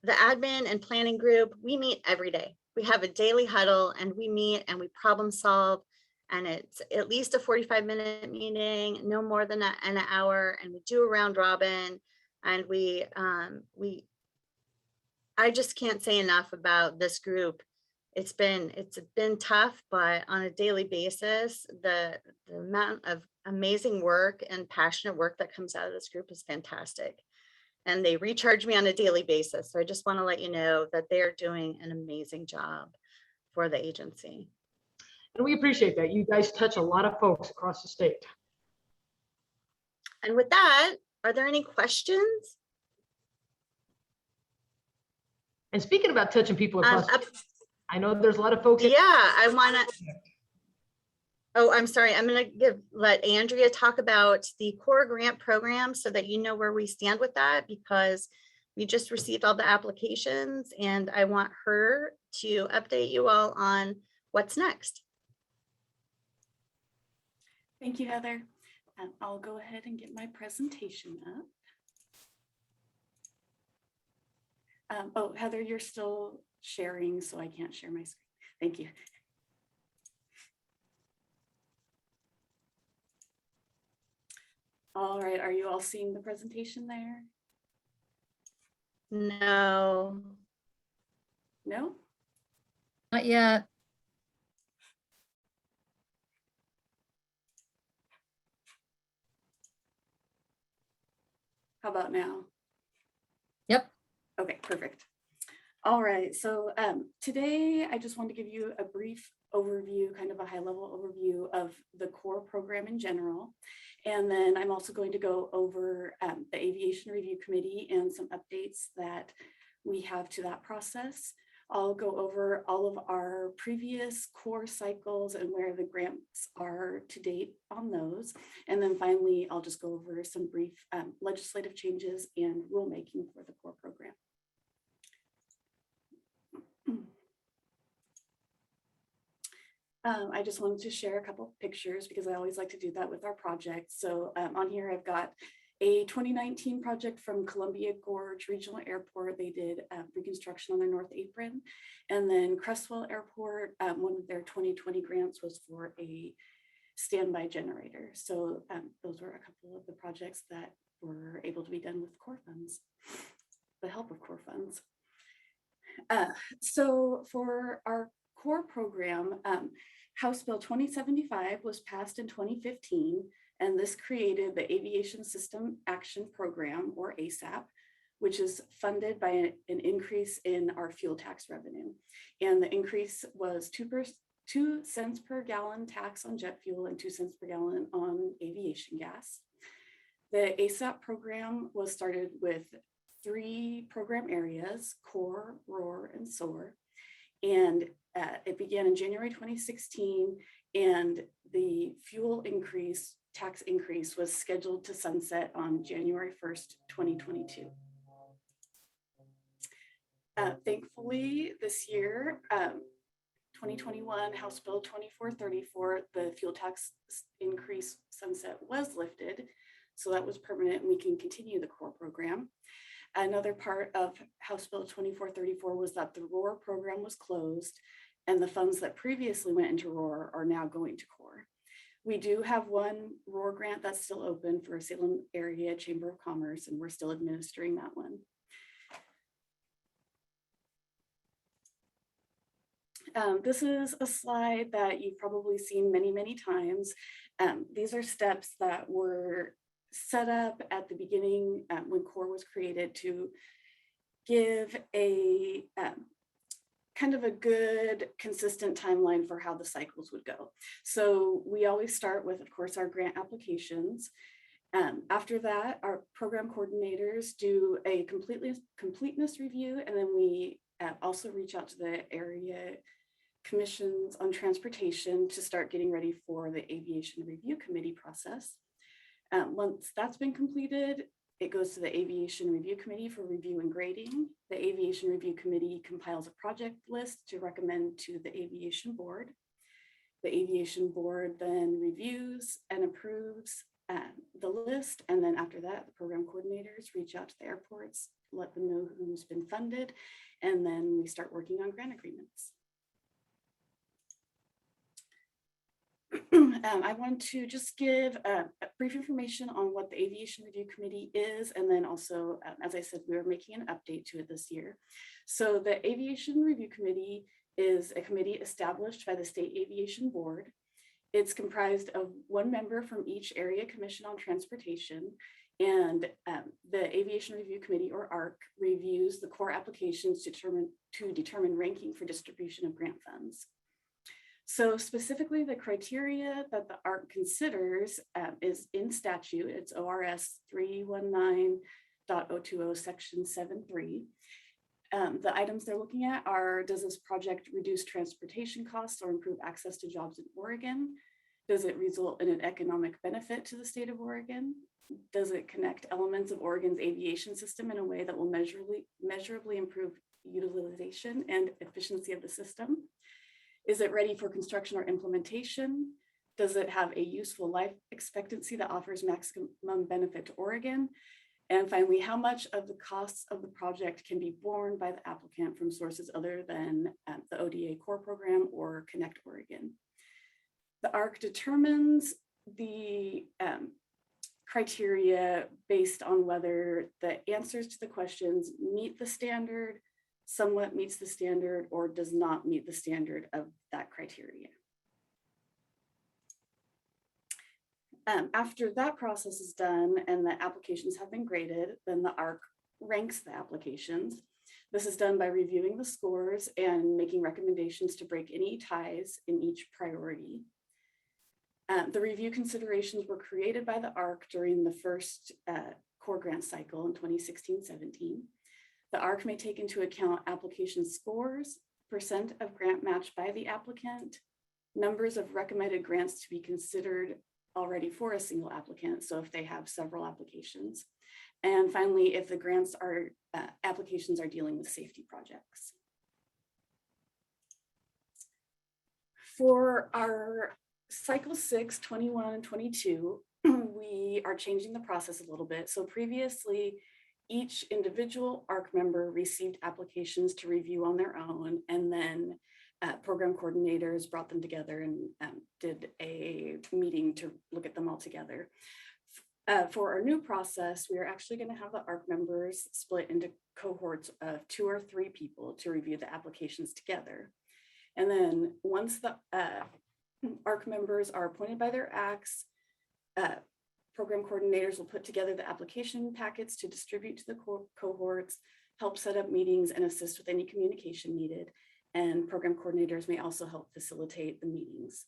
admin and planning group, we meet every day. We have a daily huddle and we meet and we problem solve. And it's at least a 45-minute meeting, no more than an hour. And we do a round robin. And I just can't say enough about this group. It's been tough, but on a daily basis, the amount of amazing work and passionate work that comes out of this group is fantastic. And they recharge me on a daily basis. So I just want to let you know that they're doing an amazing job for the agency. And we appreciate that. You guys touch a lot of folks across the state. And with that, are there any questions? And speaking about touching people across, I know there's a lot of folks. Yeah, I want to. Oh, I'm sorry. I'm going to let Andrea talk about the core grant program so that you know where we stand with that, because we just received all the applications and I want her to update you all on what's next. Thank you, Heather. I'll go ahead and get my presentation up. Oh, Heather, you're still sharing, so I can't share my screen. Thank you. All right, are you all seeing the presentation there? No. No? Not yet. How about now? Yep. Okay, perfect. All right, so today I just want to give you a brief overview, kind of a high-level overview of the core program in general. And then I'm also going to go over the Aviation Review Committee and some updates that we have to that process. I'll go over all of our previous core cycles and where the grants are to date on those. And then finally, I'll just go over some brief legislative changes and rulemaking for the core program. I just wanted to share a couple of pictures because I always like to do that with our projects. So on here, I've got a 2019 project from Columbia Gorge Regional Airport. They did reconstruction on their north apron. And then Crestwell Airport, one of their 2020 grants was for a standby generator. So those were a couple of the projects that were able to be done with core funds, the help of core funds. So for our core program, House Bill 2075 was passed in 2015, and this created the Aviation System Action Program, or ASAP, which is funded by an increase in our fuel tax revenue. And the increase was 2 cents per gallon tax on jet fuel and 2 cents per gallon on aviation gas. The ASAP program was started with 3 program areas: core, roar, and soar. And it began in January 2016, and the fuel increase, tax increase, was scheduled to sunset on January 1st, 2022. Thankfully, this year, 2021 House Bill 2434, the fuel tax increase sunset was lifted. So that was permanent, and we can continue the core program. Another part of House Bill 2434 was that the ROAR program was closed, and the funds that previously went into ROAR are now going to core. We do have one ROAR grant that's still open for Salem Area Chamber of Commerce, and we're still administering that one. This is a slide that you've probably seen many, many times. These are steps that were set up at the beginning when core was created to give a kind of a good, consistent timeline for how the cycles would go. So we always start with, of course, our grant applications. After that, our program coordinators do a completeness review, and then we also reach out to the area commissions on transportation to start getting ready for the Aviation Review Committee process. Once that's been completed, it goes to the Aviation Review Committee for review and grading. The Aviation Review Committee compiles a project list to recommend to the Aviation Board. The Aviation Board then reviews and approves the list. And then after that, the program coordinators reach out to the airports, let them know who's been funded, and then we start working on grant agreements. I want to just give a brief information on what the Aviation Review Committee is, and then also, as I said, we are making an update to it this year. So the Aviation Review Committee is a committee established by the State Aviation Board. It's comprised of 1 member from each area commission on transportation, and the Aviation Review Committee, or ARC, reviews the core applications to determine ranking for distribution of grant funds. So specifically, the criteria that the ARC considers is in statute. It's ORS 319.020 section 7.3. The items they're looking at are: does this project reduce transportation costs or improve access to jobs in Oregon? Does it result in an economic benefit to the state of Oregon? Does it connect elements of Oregon's aviation system in a way that will measurably improve utilization and efficiency of the system? Is it ready for construction or implementation? Does it have a useful life expectancy that offers maximum benefit to Oregon? And finally, how much of the costs of the project can be borne by the applicant from sources other than the ODA core program or Connect Oregon? The ARC determines the criteria based on whether the answers to the questions meet the standard, somewhat meets the standard, or does not meet the standard of that criteria. After that process is done and the applications have been graded, then the ARC ranks the applications. This is done by reviewing the scores and making recommendations to break any ties in each priority. The review considerations were created by the ARC during the first core grant cycle in 2016-17. The ARC may take into account application scores, percent of grant match by the applicant, numbers of recommended grants to be considered already for a single applicant, so if they have several applications, and finally, if the grants are applications are dealing with safety projects. For our cycle 6, 21, and 22, we are changing the process a little bit. So previously, each individual ARC member received applications to review on their own, and then program coordinators brought them together and did a meeting to look at them all together. For our new process, we are actually going to have the ARC members split into cohorts of 2 or 3 people to review the applications together. And then once the ARC members are appointed by their ACs, program coordinators will put together the application packets to distribute to the cohorts, help set up meetings, and assist with any communication needed. And program coordinators may also help facilitate the meetings.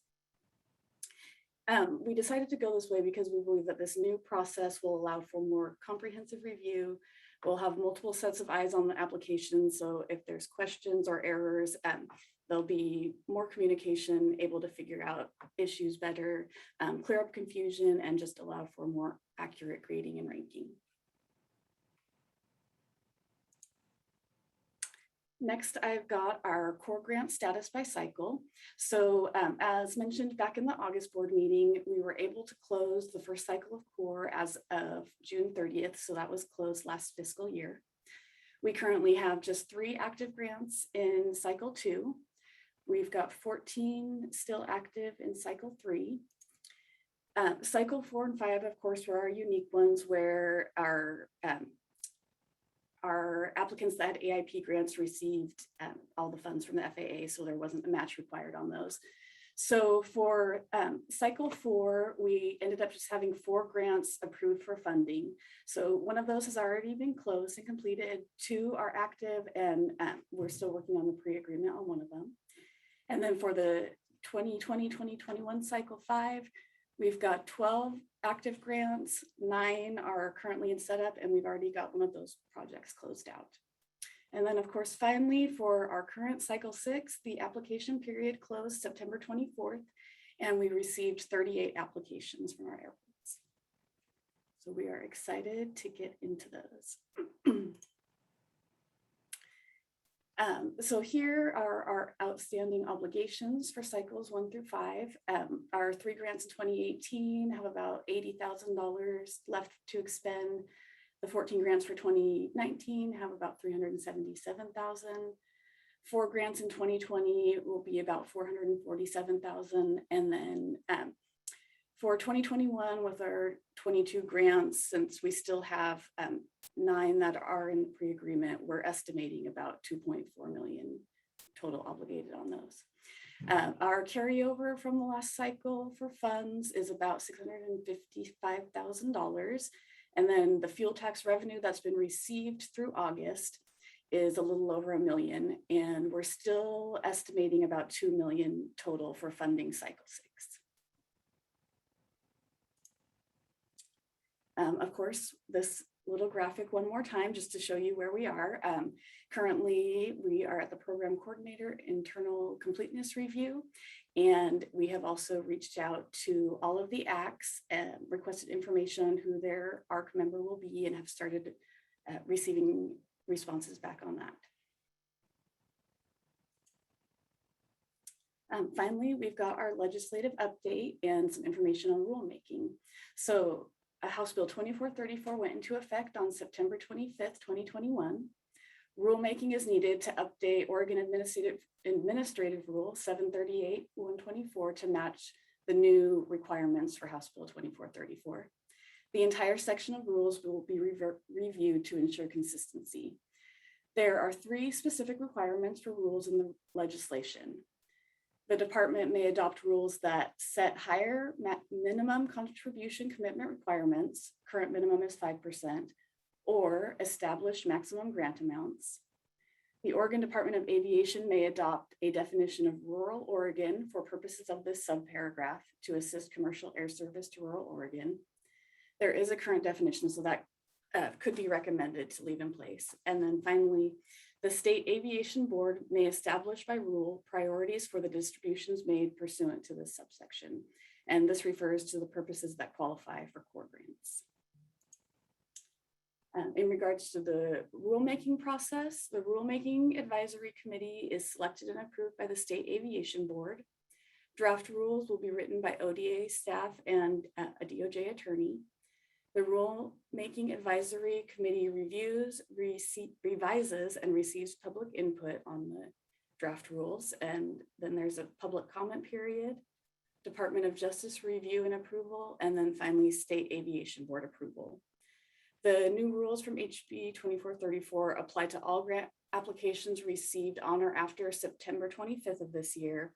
We decided to go this way because we believe that this new process will allow for more comprehensive review. We'll have multiple sets of eyes on the application. So if there's questions or errors, there'll be more communication, able to figure out issues better, clear up confusion, and just allow for more accurate grading and ranking. Next, I've got our core grant status by cycle. So as mentioned back in the August board meeting, we were able to close the first cycle of core as of June 30th. So that was closed last fiscal year. We currently have just 3 active grants in cycle 2. We've got 14 still active in cycle 3. Cycle 4 and 5, of course, were our unique ones where our applicants that had AIP grants received all the funds from the FAA, so there wasn't a match required on those. So for cycle 4, we ended up just having 4 grants approved for funding. So one of those has already been closed and completed, 2 are active, and we're still working on the pre-agreement on one of them. And then for the 2020-2021 cycle 5, we've got 12 active grants, 9 are currently in setup, and we've already got one of those projects closed out. And then of course, finally, for our current cycle 6, the application period closed September 24th, and we received 38 applications from our airports. So we are excited to get into those. So here are our outstanding obligations for cycles 1 through 5. Our 3 grants in 2018 have about $80,000 left to expend. The 14 grants for 2019 have about $377,000. 4 grants in 2020 will be about $447,000. And then for 2021, with our 22 grants, since we still have 9 that are in the pre-agreement, we're estimating about $2.4 million total obligated on those. Our carryover from the last cycle for funds is about $655,000. And then the fuel tax revenue that's been received through August is a little over $1 million. And we're still estimating about $2 million total for funding cycle 6. Of course, this little graphic one more time, just to show you where we are. Currently, we are at the program coordinator internal completeness review, and we have also reached out to all of the ACs and requested information on who their ARC member will be, and have started receiving responses back on that. Finally, we've got our legislative update and some information on rulemaking. So House Bill 2434 went into effect on September 25th, 2021. Rulemaking is needed to update Oregon Administrative Rule 738-124 to match the new requirements for House Bill 2434. The entire section of rules will be reviewed to ensure consistency. There are 3 specific requirements for rules in the legislation. The department may adopt rules that set higher minimum contribution commitment requirements, current minimum is 5%, or establish maximum grant amounts. The Oregon Department of Aviation may adopt a definition of rural Oregon for purposes of this subparagraph to assist commercial air service to rural Oregon. There is a current definition, so that could be recommended to leave in place. And then finally, the State Aviation Board may establish by rule priorities for the distributions made pursuant to this subsection. And this refers to the purposes that qualify for core grants. In regards to the rulemaking process, the Rulemaking Advisory Committee is selected and approved by the State Aviation Board. Draft rules will be written by ODA staff and a DOJ attorney. The rulemaking advisory committee reviews, revises, and receives public input on the draft rules. And then there's a public comment period, Department of Justice review and approval, and then finally State Aviation Board approval. The new rules from HB 2434 apply to all grant applications received on or after September 25th of this year,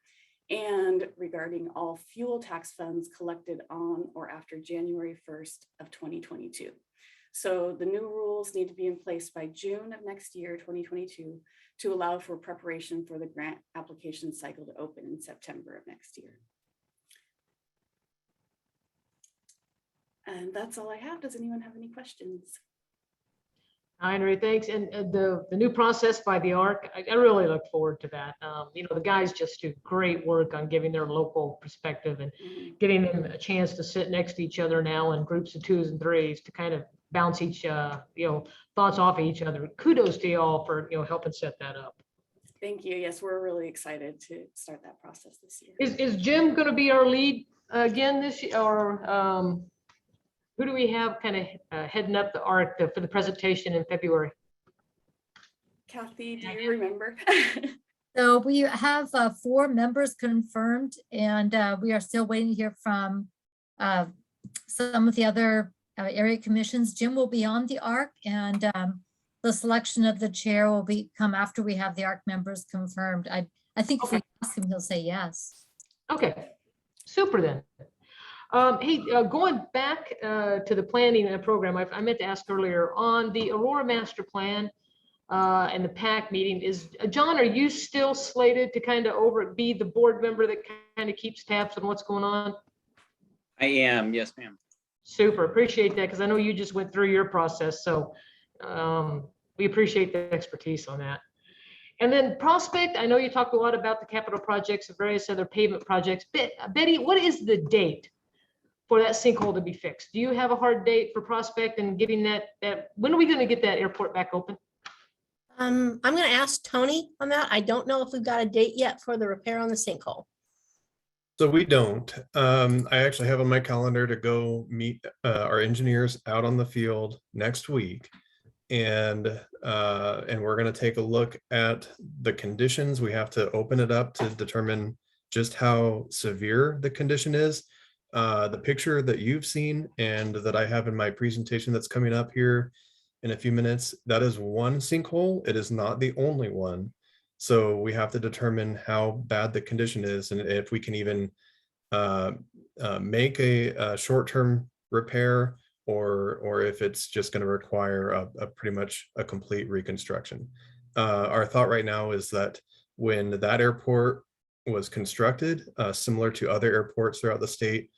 and regarding all fuel tax funds collected on or after January 1st of 2022. So the new rules need to be in place by June of next year, 2022, to allow for preparation for the grant application cycle to open in September of next year. And that's all I have. Does anyone have any questions? Henry, thanks. And the new process by the ARC, I really look forward to that. You know, the guys just do great work on giving their local perspective and getting them a chance to sit next to each other now in groups of 2s and 3s to kind of bounce each, you know, thoughts off of each other. Kudos to y'all for, you know, helping set that up. Thank you. Yes, we're really excited to start that process this year. Is Jim going to be our lead again this year, or who do we have kind of heading up the ARC for the presentation in February? Kathy, do you remember? So we have 4 members confirmed, and we are still waiting to hear from some of the other area commissions. Jim will be on the ARC, and the selection of the chair will come after we have the ARC members confirmed. I think if we ask him, he'll say yes. Okay, super then. Hey, going back to the planning and program, I meant to ask earlier on the Aurora master plan and the PAC meeting. Is John, are you still slated to kind of be the board member that kind of keeps tabs on what's going on? I am, yes, ma'am. Super, appreciate that, because I know you just went through your process, so we appreciate the expertise on that. And then Prospect, I know you talked a lot about the capital projects and various other pavement projects. Betty, what is the date for that sinkhole to be fixed? Do you have a hard date for Prospect and getting that when are we going to get that airport back open? I'm going to ask Tony on that. I don't know if we've got a date yet for the repair on the sinkhole. So we don't. I actually have on my calendar to go meet our engineers out on the field next week. And we're going to take a look at the conditions. We have to open it up to determine just how severe the condition is. The picture that you've seen and that I have in my presentation that's coming up here in a few minutes, that is one sinkhole. It is not the only one. So we have to determine how bad the condition is and if we can even make a short-term repair or if it's just going to require a pretty much a complete reconstruction. Our thought right now is that when that airport was constructed, similar to other airports throughout the state,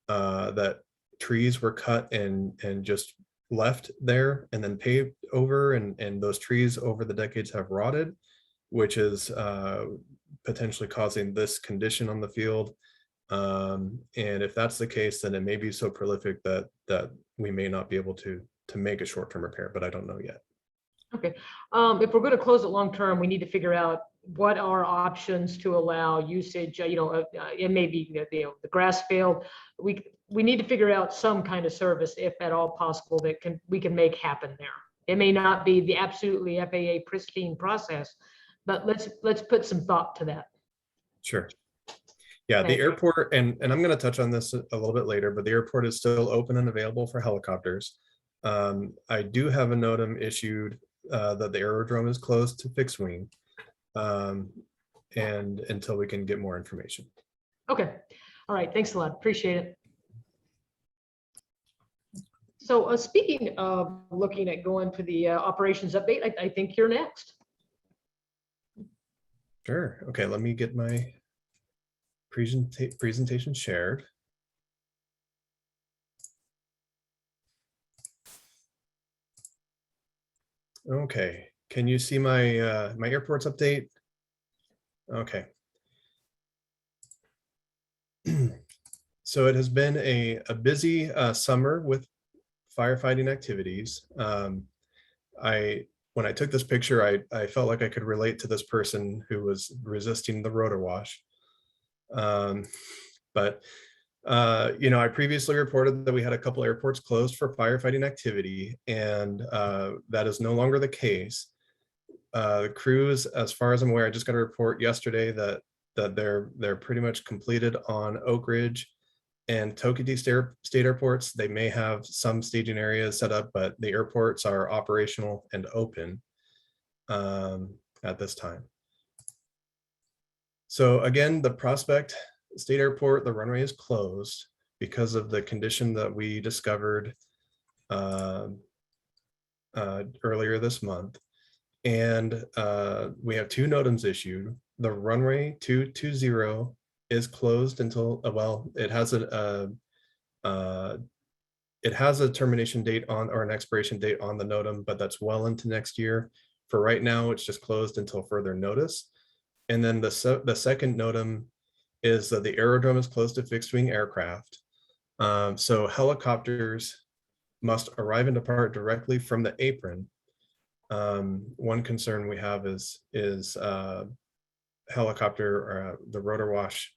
that trees were cut and just left there and then paved over, and those trees over the decades have rotted, which is potentially causing this condition on the field. And if that's the case, then it may be so prolific that we may not be able to make a short-term repair, but I don't know yet. Okay, if we're going to close it long-term, we need to figure out what are options to allow usage. You know, it may be the grass field. We need to figure out some kind of service, if at all possible, that we can make happen there. It may not be the absolutely FAA pristine process, but let's put some thought to that. Sure. Yeah, the airport, and I'm going to touch on this a little bit later, but the airport is still open and available for helicopters. I do have a NOTAM issued that the aerodrome is closed to fixed wing, and until we can get more information. Okay, all right, thanks a lot, appreciate it. So speaking of looking at going to the operations update, I think you're next. Sure. Okay, let me get my presentation shared. Okay, can you see my my airports update? Okay. So it has been a busy summer with firefighting activities. When I took this picture, I felt like I could relate to this person who was resisting the rotor wash. But I previously reported that we had a couple airports closed for firefighting activity, and that is no longer the case. The crews, as far as I'm aware, I just got a report yesterday that they're pretty much completed on Oak Ridge and Tokiti state airports. They may have some staging areas set up, but the airports are operational and open at this time. So again, the Prospect State Airport, the runway is closed because of the condition that we discovered earlier this month. And we have 2 NOTAMs issued. The runway 220 is closed until, well, it has a termination date on, or an expiration date on the NOTAM, but that's well into next year. For right now, it's just closed until further notice. And then the second NOTAM is that the aerodrome is closed to fixed wing aircraft. So helicopters must arrive and depart directly from the apron. One concern we have is helicopter or the rotor wash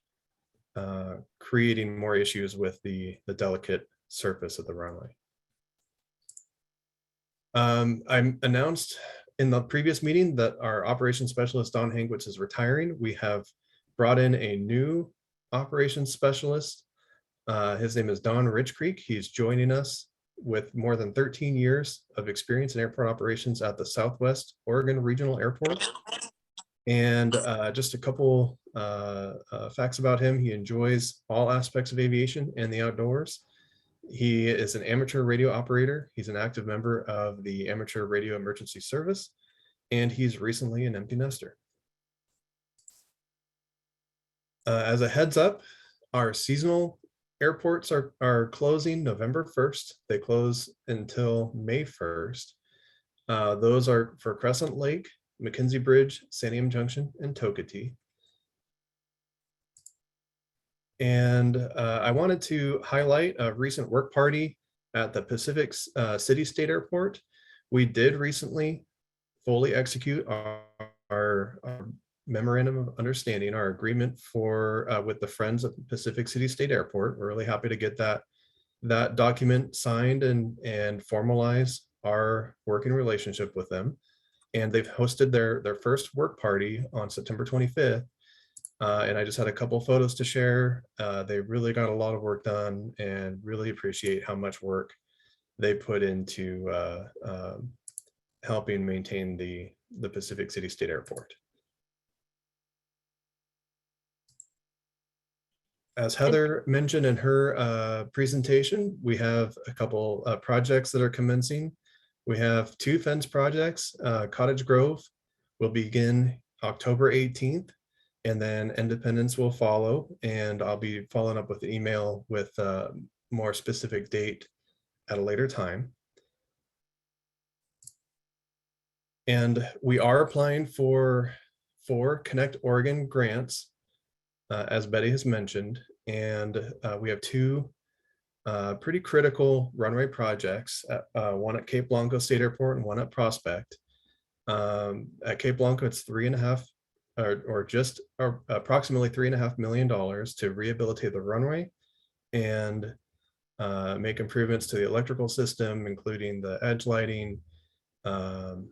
creating more issues with the delicate surface of the runway. I announced in the previous meeting that our operations specialist, Don Hankwitz, is retiring. We have brought in a new operations specialist. His name is Don Richcreek. He's joining us with more than 13 years of experience in airport operations at the Southwest Oregon Regional Airport. And just a couple facts about him. He enjoys all aspects of aviation and the outdoors. He is an amateur radio operator. He's an active member of the Amateur Radio Emergency Service, and he's recently an empty nester. As a heads up, our seasonal airports are closing November 1st. They close until May 1st. Those are for Crescent Lake, McKenzie Bridge, Santiam Junction, and Tokiti. And I wanted to highlight a recent work party at the Pacific City State Airport. We did recently fully execute our memorandum of understanding, our agreement for with the Friends of Pacific City State Airport. We're really happy to get that document signed and formalize our working relationship with them. And they've hosted their first work party on September 25th. And I just had a couple photos to share. They really got a lot of work done, and really appreciate how much work they put into helping maintain the Pacific City State Airport. As Heather mentioned in her presentation, we have a couple projects that are commencing. We have 2 fence projects. Cottage Grove will begin October 18th. And then Independence will follow, and I'll be following up with the email with a more specific date at a later time. And we are applying for 4 Connect Oregon grants, as Betty has mentioned, and we have 2 pretty critical runway projects, one at Cape Blanco State Airport and one at Prospect. At Cape Blanco, it's approximately $3.5 million to rehabilitate the runway and make improvements to the electrical system, including the edge lighting and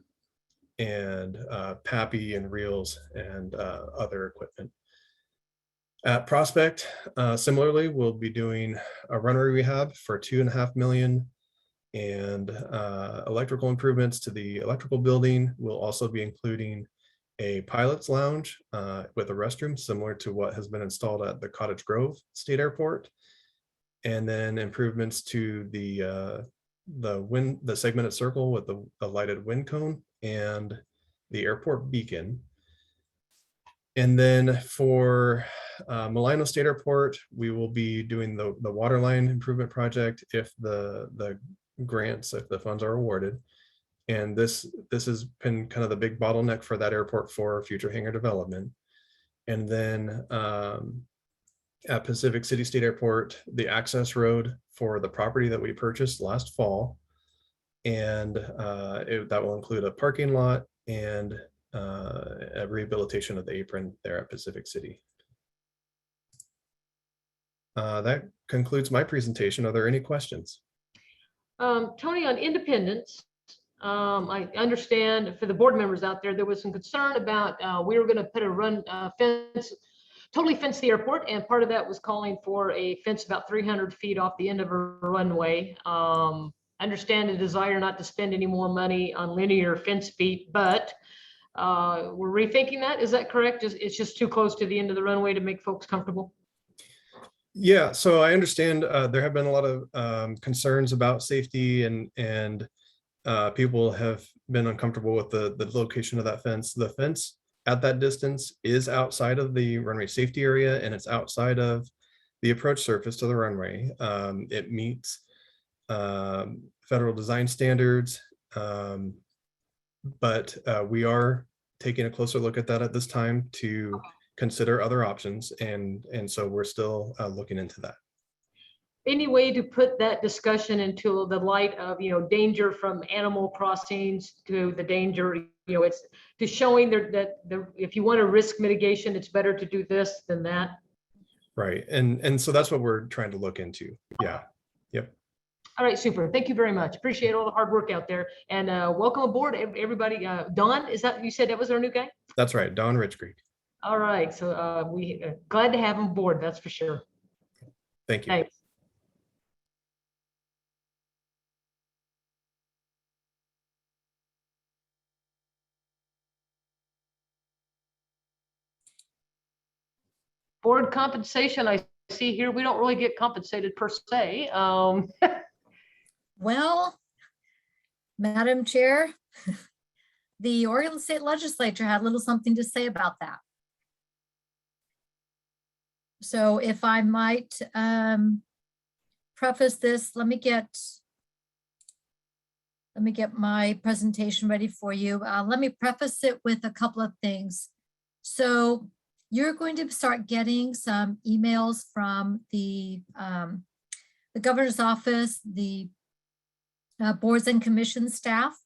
PAPI and reels and other equipment. At Prospect, similarly, we'll be doing a runway rehab for $2.5 million, and electrical improvements to the electrical building. We'll also be including a pilot's lounge with a restroom similar to what has been installed at the Cottage Grove State Airport, and then improvements to the segmented circle with the lighted wind cone and the airport beacon. And then for Malino State Airport, we will be doing the waterline improvement project if the grants, if the funds are awarded. And this has been kind of the big bottleneck for that airport for future hangar development. And then at Pacific City State Airport, the access road for the property that we purchased last fall. And that will include a parking lot and a rehabilitation of the apron there at Pacific City. That concludes my presentation. Are there any questions? Tony, on independence, I understand for the board members out there, there was some concern about we were going to put a fence, totally fence the airport, and part of that was calling for a fence about 300 feet off the end of a runway. I understand the desire not to spend any more money on linear fence feet, but we're rethinking that. Is that correct? It's just too close to the end of the runway to make folks comfortable? Yeah, so I understand there have been a lot of concerns about safety and people have been uncomfortable with the location of that fence. The fence at that distance is outside of the runway safety area, and it's outside of the approach surface to the runway. It meets federal design standards, but we are taking a closer look at that at this time to consider other options, and so we're still looking into that. Any way to put that discussion into the light of, danger from animal crossings to the danger, it's to showing that if you want to risk mitigation, it's better to do this than that. Right, and so that's what we're trying to look into. Yeah, yep. All right, super. Thank you very much. Appreciate all the hard work out there, and welcome aboard, everybody. Don, is that you said that was our new guy? That's right, Don Rich Creek. All right, so we glad to have him aboard. That's for sure. Thank you. Thanks. Board compensation, I see here, we don't really get compensated per se. Well, Madam Chair, the Oregon State Legislature had a little something to say about that. So if I might preface this, let me get my presentation ready for you. Let me preface it with a couple of things. So you're going to start getting some emails from the governor's office, the boards and commission staff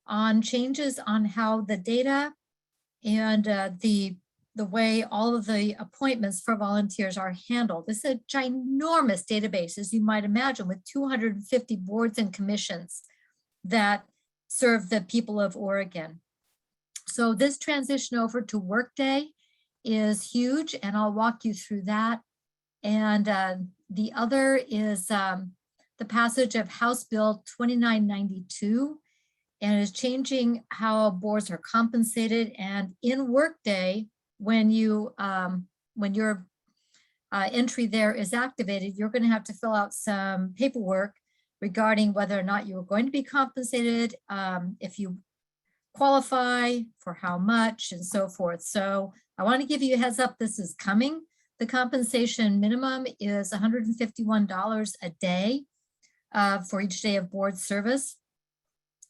on changes on how the data and the way all of the appointments for volunteers are handled. This is a ginormous database, as you might imagine, with 250 boards and commissions that serve the people of Oregon. So this transition over to Workday is huge, and I'll walk you through that. And the other is the passage of House Bill 2992, and is changing how boards are compensated. And in Workday, when your entry there is activated, you're going to have to fill out some paperwork regarding whether or not you're going to be compensated, if you qualify, for how much, and so forth. So I want to give you a heads up, this is coming. The compensation minimum is $151 a day for each day of board service.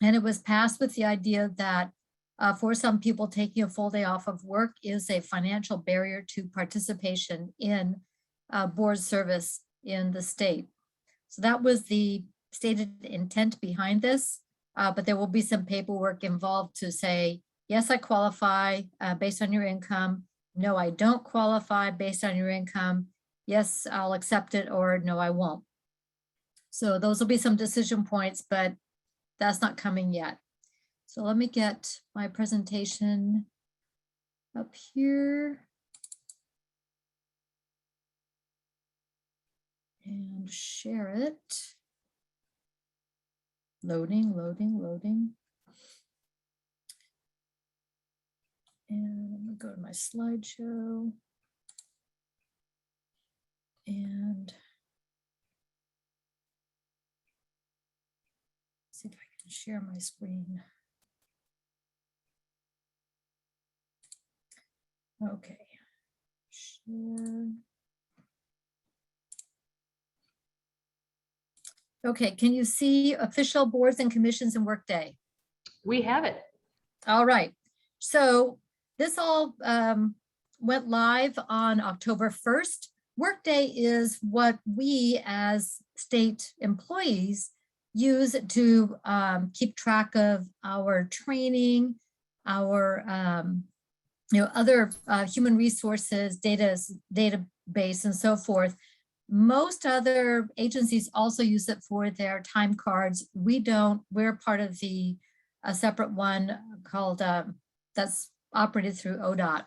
And it was passed with the idea that for some people, taking a full day off of work is a financial barrier to participation in board service in the state. So that was the stated intent behind this, but there will be some paperwork involved to say, yes, I qualify based on your income. No, I don't qualify based on your income. Yes, I'll accept it, or no, I won't. So those will be some decision points, but that's not coming yet. So let me get my presentation up here. And share it. Loading. And I'm gonna go to my slideshow. And see if I can share my screen. Okay. Share. Okay, can you see official boards and commissions in Workday? We have it. All right. So this all went live on October 1st. Workday is what we as state employees use to keep track of our training, our other human resources, database, and so forth. Most other agencies also use it for their time cards. We don't. We're part of a separate one called that's operated through ODOT.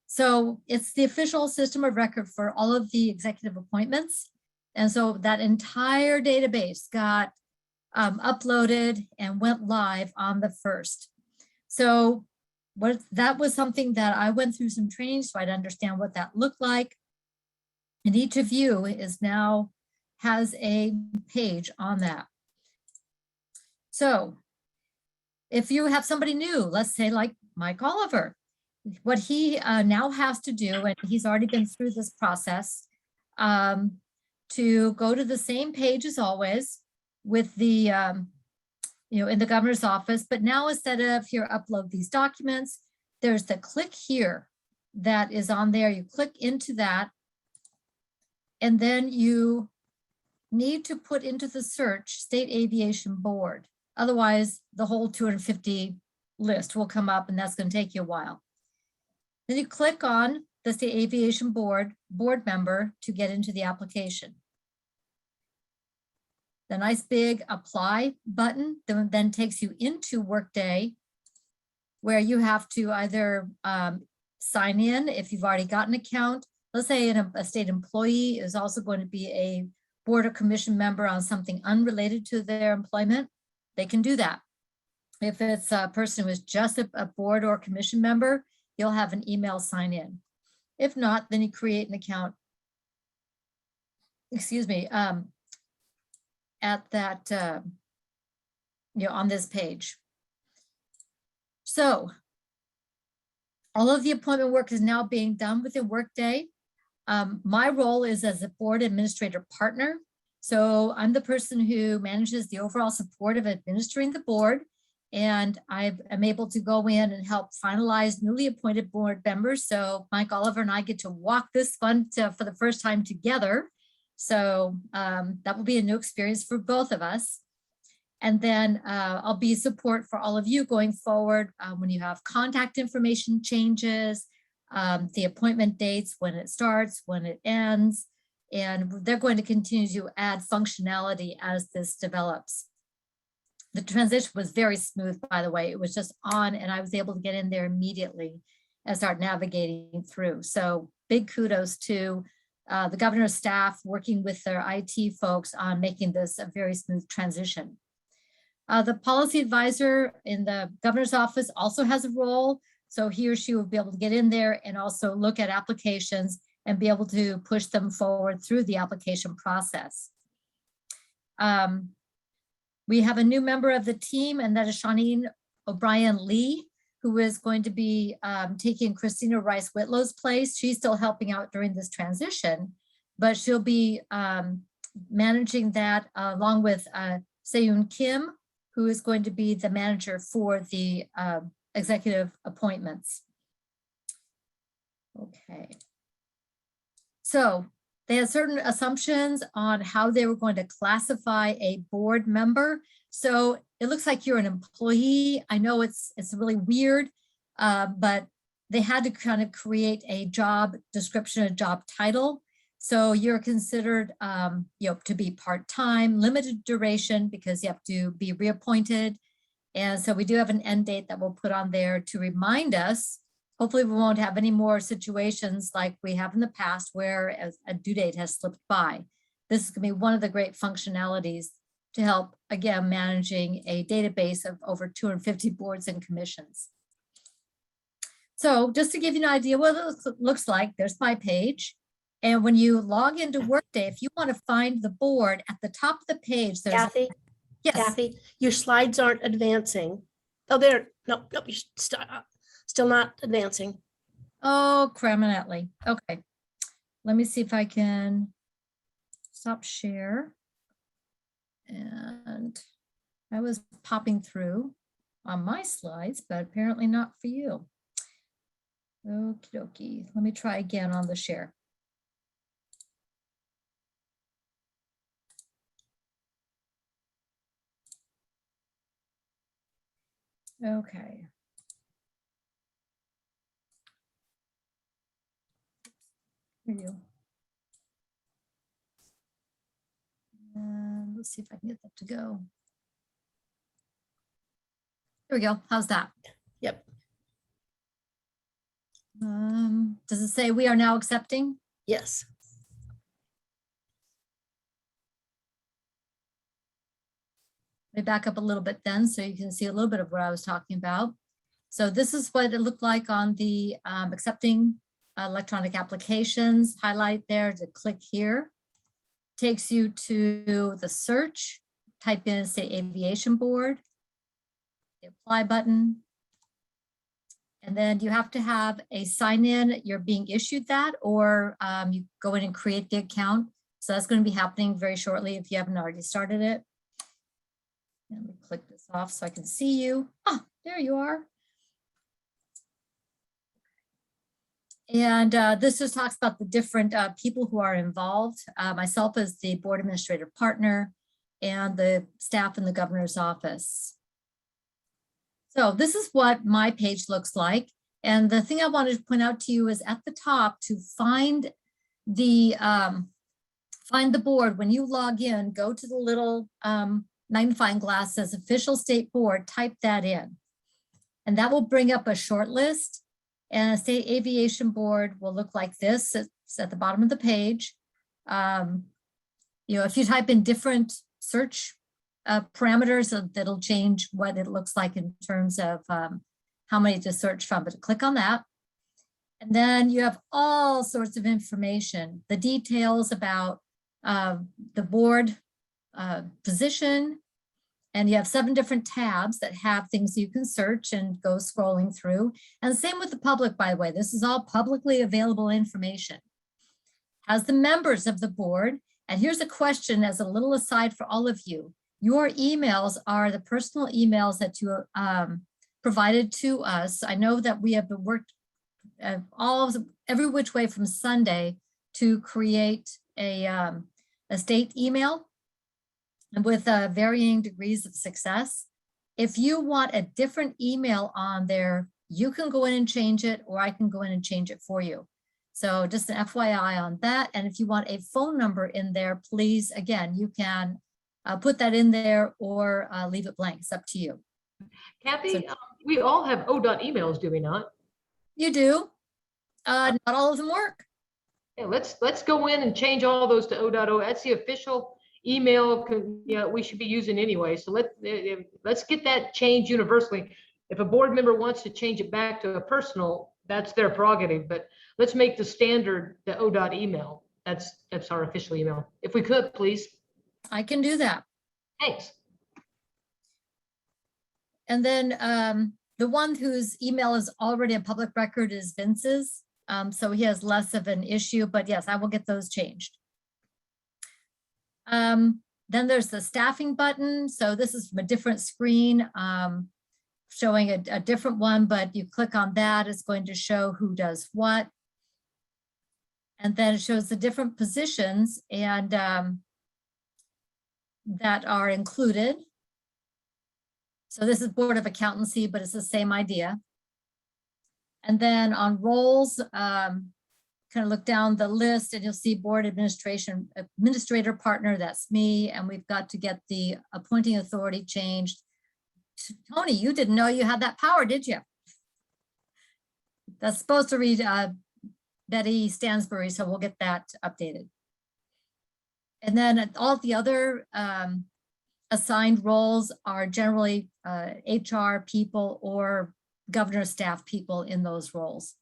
So it's the official system of record for all of the executive appointments. And so that entire database got uploaded and went live on the 1st. So that was something that I went through some training so I'd understand what that looked like. And each of you has a page on that. So if you have somebody new, let's say like Mike Oliver, what he now has to do, and he's already been through this process, to go to the same page as always with the, in the governor's office, but now instead of here, upload these documents, there's the click here that is on there. You click into that, and then you need to put into the search State Aviation Board. Otherwise, the whole 250 list will come up, and that's going to take you a while. Then you click on the State Aviation Board member to get into the application. The nice big apply button then takes you into Workday, where you have to either sign in if you've already got an account. Let's say a state employee is also going to be a board or commission member on something unrelated to their employment, they can do that. If it's a person who is just a board or commission member, you'll have an email sign in. If not, then you create an account, at that, on this page. So all of the appointment work is now being done within Workday. My role is as a board administrator partner. So I'm the person who manages the overall support of administering the board. And I am able to go in and help finalize newly appointed board members. So Mike Oliver and I get to walk this fund for the first time together. So that will be a new experience for both of us. And then I'll be support for all of you going forward when you have contact information changes, the appointment dates, when it starts, when it ends. And they're going to continue to add functionality as this develops. The transition was very smooth, by the way. It was just on, and I was able to get in there immediately and start navigating through. So big kudos to the governor's staff working with their IT folks on making this a very smooth transition. The policy advisor in the governor's office also has a role. So he or she will be able to get in there and also look at applications and be able to push them forward through the application process. We have a new member of the team, and that is Shawneen O'Brien Lee, who is going to be taking Christina Rice Whitlow's place. She's still helping out during this transition, but she'll be managing that along with Seyoon Kim, who is going to be the manager for the executive appointments. Okay. So they had certain assumptions on how they were going to classify a board member. So it looks like you're an employee. I know it's really weird, but they had to kind of create a job description, a job title. So you're considered to be part-time, limited duration, because you have to be reappointed. And so we do have an end date that we'll put on there to remind us. Hopefully we won't have any more situations like we have in the past where a due date has slipped by. This is going to be one of the great functionalities to help, again, managing a database of over 250 boards and commissions. So just to give you an idea what it looks like, there's my page. And when you log into Workday, if you want to find the board at the top of the page, there's Kathy, yes. Kathy, your slides aren't advancing. Oh, there. Nope, you're still not advancing. Oh, criminally. Okay. Let me see if I can stop share. And I was popping through on my slides, but apparently not for you. Okie dokie. Let me try again on the share. Okay. Here you. Let's see if I can get that to go. There we go. How's that? Yep. Does it say we are now accepting? Yes. Let me back up a little bit then so you can see a little bit of what I was talking about. So this is what it looked like on the accepting electronic applications. Highlight there to click here. Takes you to the search. Type in State Aviation Board. The apply button. And then you have to have a sign in. You're being issued that, or you go in and create the account. So that's going to be happening very shortly if you haven't already started it. Let me click this off so I can see you. Ah, there you are. And this just talks about the different people who are involved. Myself as the board administrative partner and the staff in the governor's office. So this is what my page looks like. And the thing I wanted to point out to you is at the top to find the board. When you log in, go to the little magnifying glass says official state board, type that in. And that will bring up a short list. And a state aviation board will look like this. It's at the bottom of the page. If you type in different search parameters, that'll change what it looks like in terms of how many to search from, but click on that. And then you have all sorts of information, the details about the board position, and you have 7 different tabs that have things you can search and go scrolling through. And same with the public, by the way. This is all publicly available information. Has the members of the board, and here's a question as a little aside for all of you. Your emails are the personal emails that you provided to us. I know that we have worked every which way from Sunday to create a state email with varying degrees of success. If you want a different email on there, you can go in and change it, or I can go in and change it for you. So just an FYI on that. And if you want a phone number in there, please, again, you can put that in there or leave it blank. It's up to you. Kathy, we all have ODOT emails, do we not? You do. Not all of them work. Yeah, let's go in and change all those to ODOT. That's the official email we should be using anyway. So let's get that changed universally. If a board member wants to change it back to a personal, that's their prerogative, but let's make the standard the ODOT email. That's our official email. If we could, please. I can do that. Thanks. And then the one whose email is already a public record is Vince's. So he has less of an issue, but yes, I will get those changed. Then there's the staffing button. So this is from a different screen, showing a different one, but you click on that, it's going to show who does what. And then it shows the different positions and that are included. So this is Board of Accountancy, but it's the same idea. And then on roles, kind of look down the list and you'll see board administrator partner, that's me. And we've got to get the appointing authority changed. Tony, you didn't know you had that power, did you? That's supposed to read Betty Stansbury, so we'll get that updated. And then all the other assigned roles are generally HR people or governor staff people in those roles.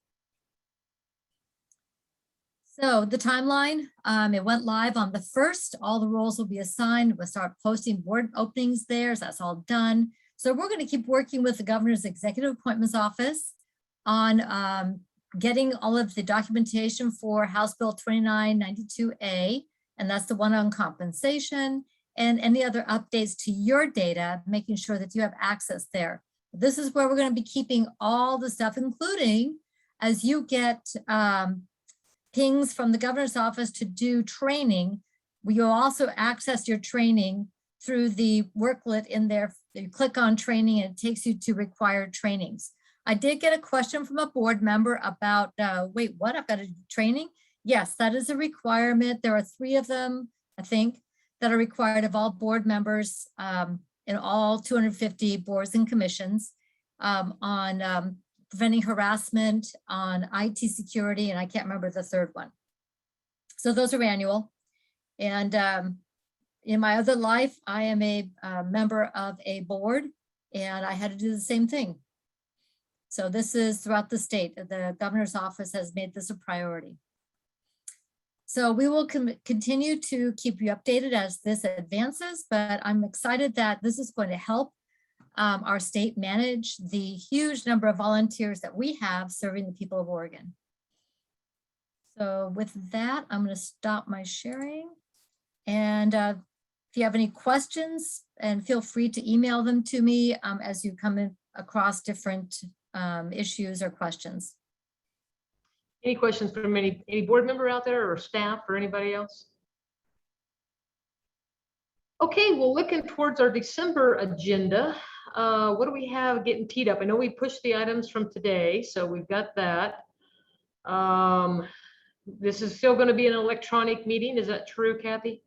So the timeline, it went live on the 1st. All the roles will be assigned. We'll start posting board openings there. So that's all done. So we're going to keep working with the governor's executive appointments office on getting all of the documentation for House Bill 2992A, and that's the one on compensation, and any other updates to your data, making sure that you have access there. This is where we're going to be keeping all the stuff, including as you get pings from the governor's office to do training. You'll also access your training through the worklet in there. You click on training and it takes you to required trainings. I did get a question from a board member about, wait, what? I've got to do training? Yes, that is a requirement. There are 3 of them, I think. that are required of all board members in all 250 boards and commissions on preventing harassment, on IT security, and I can't remember the third one. So those are annual. And in my other life, I am a member of a board, and I had to do the same thing. So this is throughout the state. The governor's office has made this a priority. So we will continue to keep you updated as this advances, but I'm excited that this is going to help our state manage the huge number of volunteers that we have serving the people of Oregon. So with that, I'm going to stop my sharing. And if you have any questions, and feel free to email them to me as you come in across different issues or questions. Any questions from any board member out there or staff or anybody else? Okay, well, looking towards our December agenda, what do we have getting teed up? I know we pushed the items from today, so we've got that. This is still going to be an electronic meeting. Is that true, Kathy?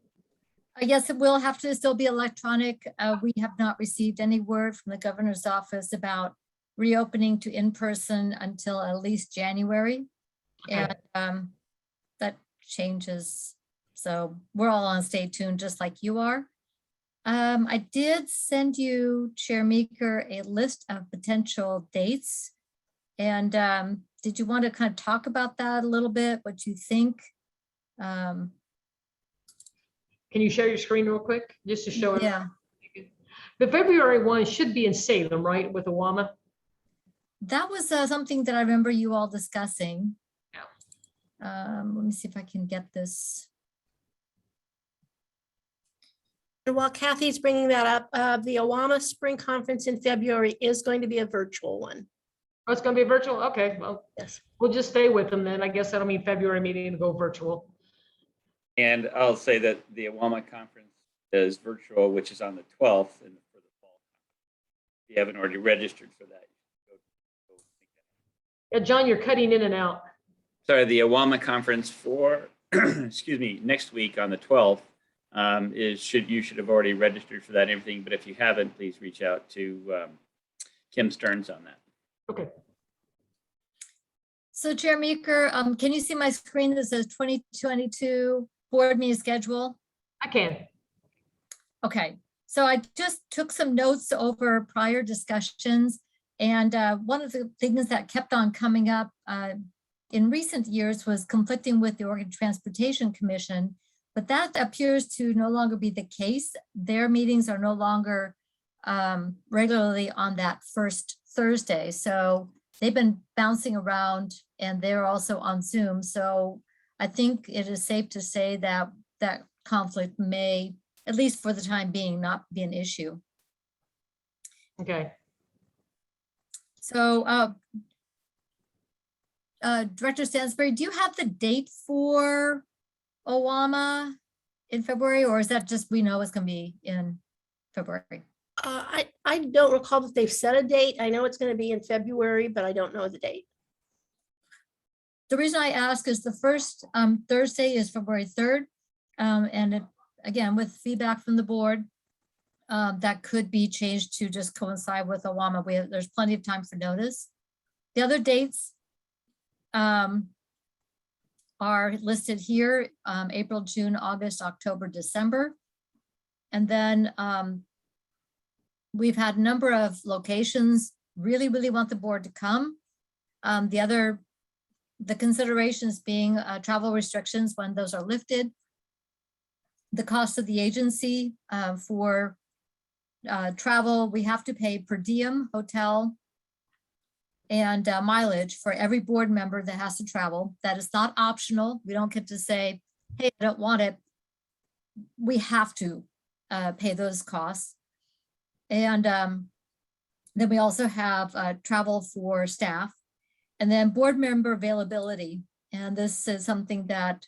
Yes, it will have to still be electronic. We have not received any word from the governor's office about reopening to in-person until at least January. Okay. And that changes. So we're all on stay tuned, just like you are. I did send you, Chair Meeker, a list of potential dates. And did you want to kind of talk about that a little bit, what you think? Can you share your screen real quick, just to show it? Yeah, The February one should be in Salem, right, with Awama? that was something that I remember you all discussing. Yeah. Let me see if I can get this. And while Kathy's bringing that up, the Awama Spring Conference in February is going to be a virtual one. Oh, it's going to be virtual? Okay, well, Yes. we'll just stay with them then. I guess that'll mean February meeting to go virtual. And I'll say that the Awama conference is virtual, which is on the 12th and for the fall. If you haven't already registered for that. Yeah, John, you're cutting in and out. Sorry, the Awama conference for, excuse me, next week on the 12th you should have already registered for that and everything. But if you haven't, please reach out to Kim Stearns on that. Okay. So Chair Meeker, can you see my screen that says 2022 board meeting schedule? I can. Okay, so I just took some notes over prior discussions. And one of the things that kept on coming up in recent years was conflicting with the Oregon Transportation Commission, but that appears to no longer be the case. Their meetings are no longer regularly on that first Thursday. So they've been bouncing around and they're also on Zoom. So I think it is safe to say that that conflict may, at least for the time being, not be an issue. Okay. So Director Stansberry, do you have the date for Awama in February, or is that just we know it's going to be in February? I don't recall that they've set a date. I know it's going to be in February, but I don't know the date. The reason I ask is the first Thursday is February 3rd. Again, with feedback from the board, that could be changed to just coincide with Awama. There's plenty of time for notice. The other dates are listed here, April, June, August, October, December. And then we've had a number of locations really want the board to come. The considerations being travel restrictions when those are lifted, the cost of the agency for travel, we have to pay per diem, hotel, and mileage for every board member that has to travel. That is not optional. We don't get to say, hey, I don't want it. We have to pay those costs. And then we also have travel for staff, and then board member availability. And this is something that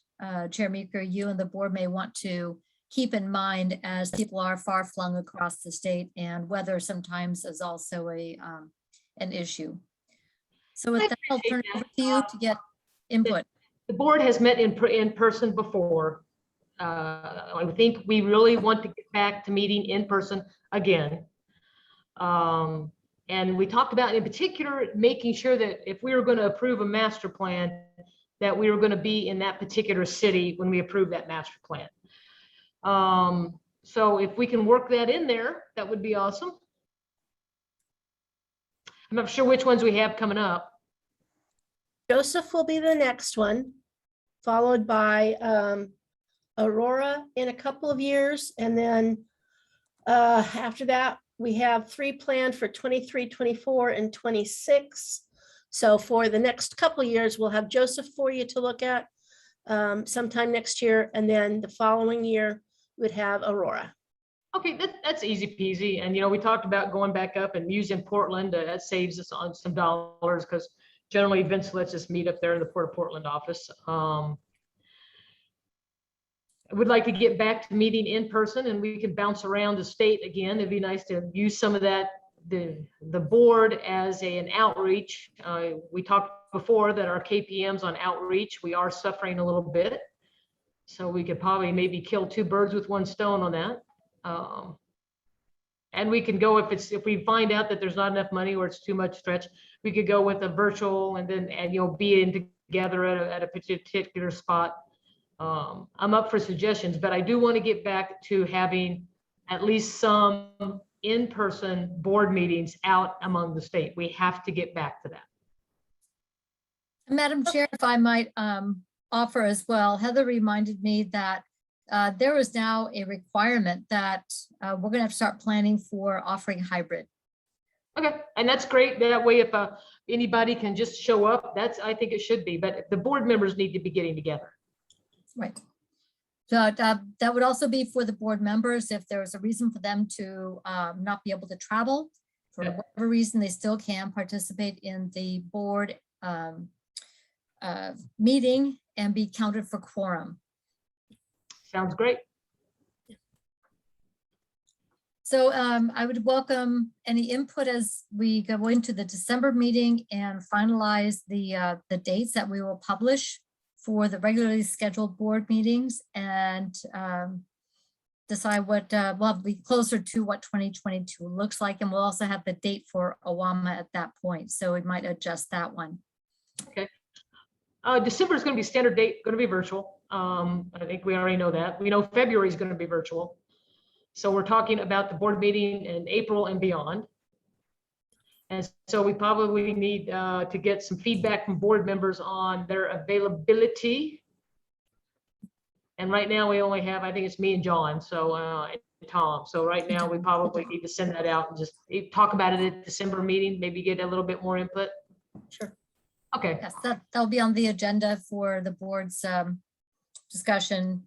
Chair Meeker, you and the board may want to keep in mind as people are far flung across the state, and weather sometimes is also an issue. So with that, I'll turn it over to you to get input. The board has met in person before. I think we really want to get back to meeting in person again. And we talked about in particular, making sure that if we were going to approve a master plan, that we were going to be in that particular city when we approve that master plan. So if we can work that in there, that would be awesome. I'm not sure which ones we have coming up. Joseph will be the next one, followed by Aurora in a couple of years. And then after that, we have 3 planned for 23, 24, and 26. So for the next couple of years, we'll have Joseph for you to look at sometime next year. And then the following year, we'd have Aurora. Okay, that's easy peasy. And, you know, we talked about going back up and using Portland. That saves us on some dollars because generally Vince lets us meet up there in the Port of Portland office. I would like to get back to meeting in person and we can bounce around the state again. It'd be nice to use some of that, the board as an outreach. We talked before that our KPMs on outreach, we are suffering a little bit. So we could probably maybe kill 2 birds with 1 stone on that. And we can go if we find out that there's not enough money or it's too much stretch, we could go with a virtual and you'll be in together at a particular spot. I'm up for suggestions, but I do want to get back to having at least some in-person board meetings out among the state. We have to get back to that. Madam Chair, if I might offer as well, Heather reminded me that there is now a requirement that we're going to have to start planning for offering hybrid. Okay, and that's great. That way, if anybody can just show up, I think it should be. But the board members need to be getting together. Right. So that would also be for the board members. If there was a reason for them to not be able to travel, for whatever reason, they still can participate in the board meeting and be counted for quorum. Sounds great. So I would welcome any input as we go into the December meeting and finalize the dates that we will publish for the regularly scheduled board meetings and decide what will be closer to what 2022 looks like. And we'll also have the date for Owama at that point. So we might adjust that one. Okay. December is going to be standard date, going to be virtual. I think we already know that. We know February is going to be virtual. So we're talking about the board meeting in April and beyond. And so we probably need to get some feedback from board members on their availability. And right now we only have, I think it's me and John, so and Tom. So right now we probably need to send that out and just talk about it at December meeting, maybe get a little bit more input. Sure. Okay. Yes, that'll be on the agenda for the board's discussion.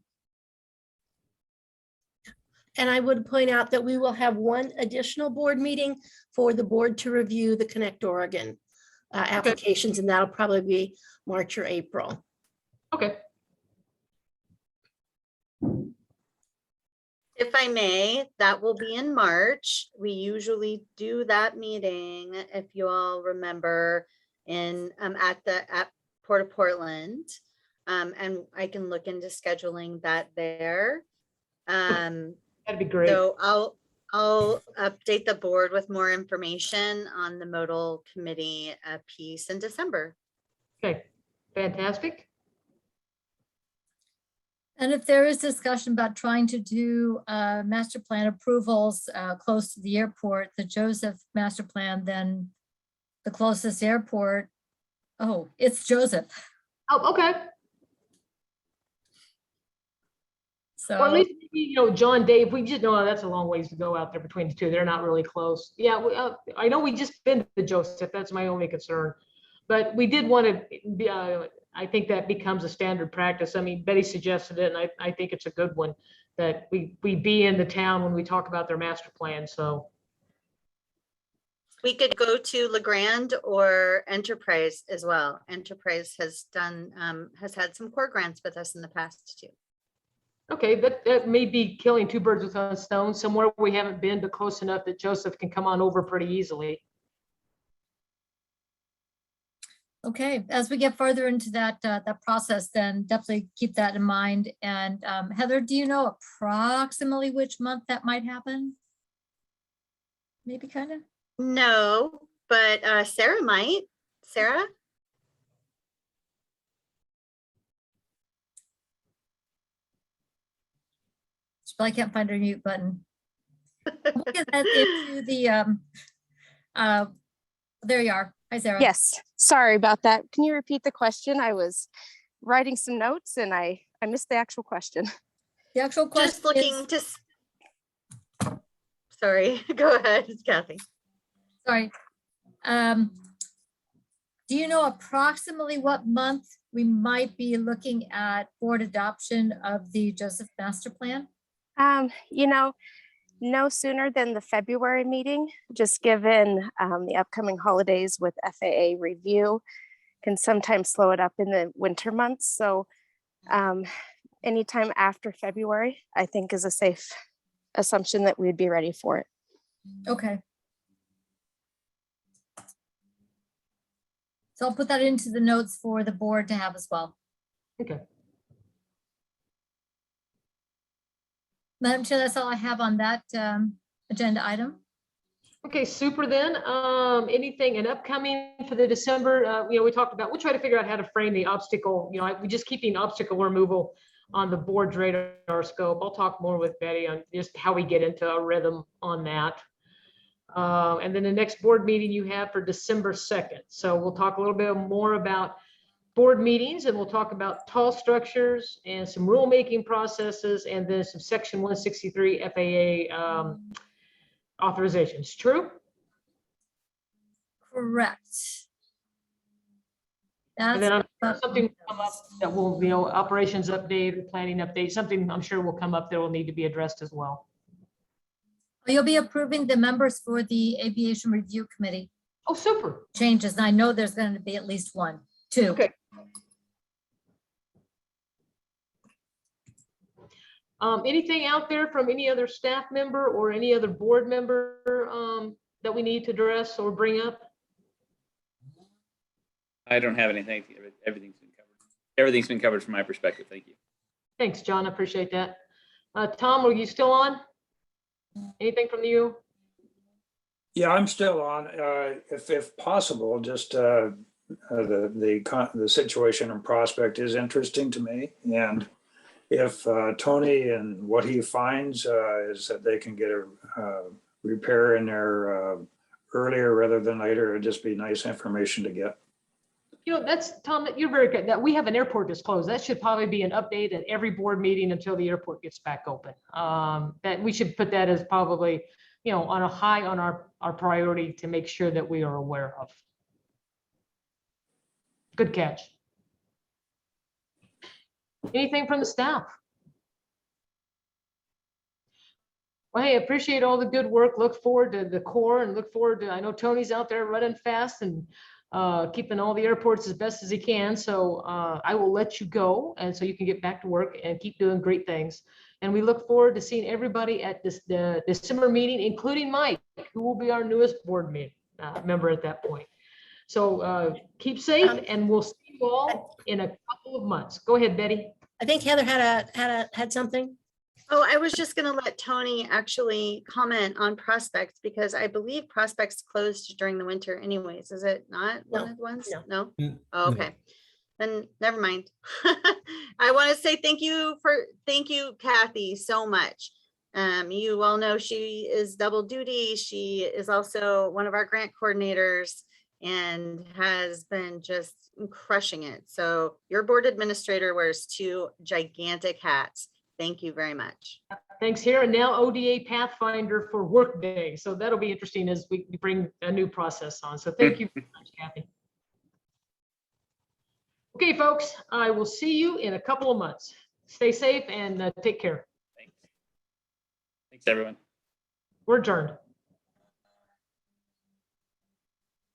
And I would point out that we will have 1 additional board meeting for the board to review the Connect Oregon applications, and that'll probably be March or April. Okay. If I may, that will be in March. We usually do that meeting, if you all remember, at Port of Portland. And I can look into scheduling that there. That'd be great. So I'll update the board with more information on the modal committee piece in December. Okay, fantastic. And if there is discussion about trying to do master plan approvals close to the airport, the Joseph master plan, then the closest airport, oh, it's Joseph. Oh, okay. So Or at least, you know, John, Dave, we just know that's a long ways to go out there between the two. They're not really close. Yeah, I know we just been to Joseph. That's my only concern. But we did want to, I think that becomes a standard practice. I mean, Betty suggested it, and I think it's a good one, that we be in the town when we talk about their master plan. So We could go to LeGrand or Enterprise as well. Enterprise has had some core grants with us in the past too. okay, that may be killing 2 birds with 1 stone, somewhere we haven't been, but close enough that Joseph can come on over pretty easily. Okay, as we get further into that process, then definitely keep that in mind. And Heather, do you know approximately which month that might happen? Maybe kind of? No, but Sarah might. Sarah? She probably can't find her mute button. We'll get that into the, there you are. Hi, Sarah. Yes, sorry about that. Can you repeat the question? I was writing some notes and I missed the actual question. The actual question Just looking to. Sorry, go ahead, Kathy. Sorry. Do you know approximately what month we might be looking at board adoption of the Joseph Master Plan? You know, no sooner than the February meeting, just given the upcoming holidays with FAA review can sometimes slow it up in the winter months. So anytime after February, I think is a safe assumption that we'd be ready for it. Okay. So I'll put that into the notes for the board to have as well. Okay. Madam Chair, that's all I have on that agenda item. Okay, super then. Anything and upcoming for the December, we talked about, we'll try to figure out how to frame the obstacle, we just keeping obstacle removal on the board's radar scope. I'll talk more with Betty on just how we get into a rhythm on that. And then the next board meeting you have for December 2nd. So we'll talk a little bit more about board meetings, and we'll talk about tall structures and some rulemaking processes, and then some Section 163 FAA authorizations. True? Correct. And then I'm sure something will come up that will, operations update, planning update, something I'm sure will come up that will need to be addressed as well. You'll be approving the members for the Aviation Review Committee. Oh, super. Changes. And I know there's going to be at least two. Okay. Anything out there from any other staff member or any other board member that we need to address or bring up? I don't have anything. Everything's been covered. Everything's been covered from my perspective. Thank you. Thanks, John. I appreciate that. Tom, are you still on? Anything from you? Yeah, I'm still on. If possible, just the situation and prospect is interesting to me. And if Tony and what he finds is that they can get a repair in there earlier rather than later, it'd just be nice information to get. That's Tom, you're very good. That we have an airport that's closed. That should probably be an update at every board meeting until the airport gets back open. That we should put that as probably, on a high on our priority to make sure that we are aware of. Good catch. Anything from the staff? Well, hey, appreciate all the good work. Look forward to the core and look forward to, I know Tony's out there running fast and keeping all the airports as best as he can. So I will let you go, and so you can get back to work and keep doing great things. And we look forward to seeing everybody at the December meeting, including Mike, who will be our newest board member at that point. So keep safe, and we'll see you all in a couple of months. Go ahead, Betty. I think Heather had something. Oh, I was just going to let Tony actually comment on Prospects, because I believe Prospects closed during the winter anyways. Is it not one of the ones? No. Oh, okay. Then never mind. I want to say thank you, Kathy, so much. You all know she is double duty. She is also one of our grant coordinators and has been just crushing it. So your board administrator wears two gigantic hats. Thank you very much. Thanks here. And now ODA Pathfinder for Workday. So that'll be interesting as we bring a new process on. So thank you very much, Kathy. Okay, folks, I will see you in a couple of months. Stay safe and take care. Thanks, everyone. We're adjourned.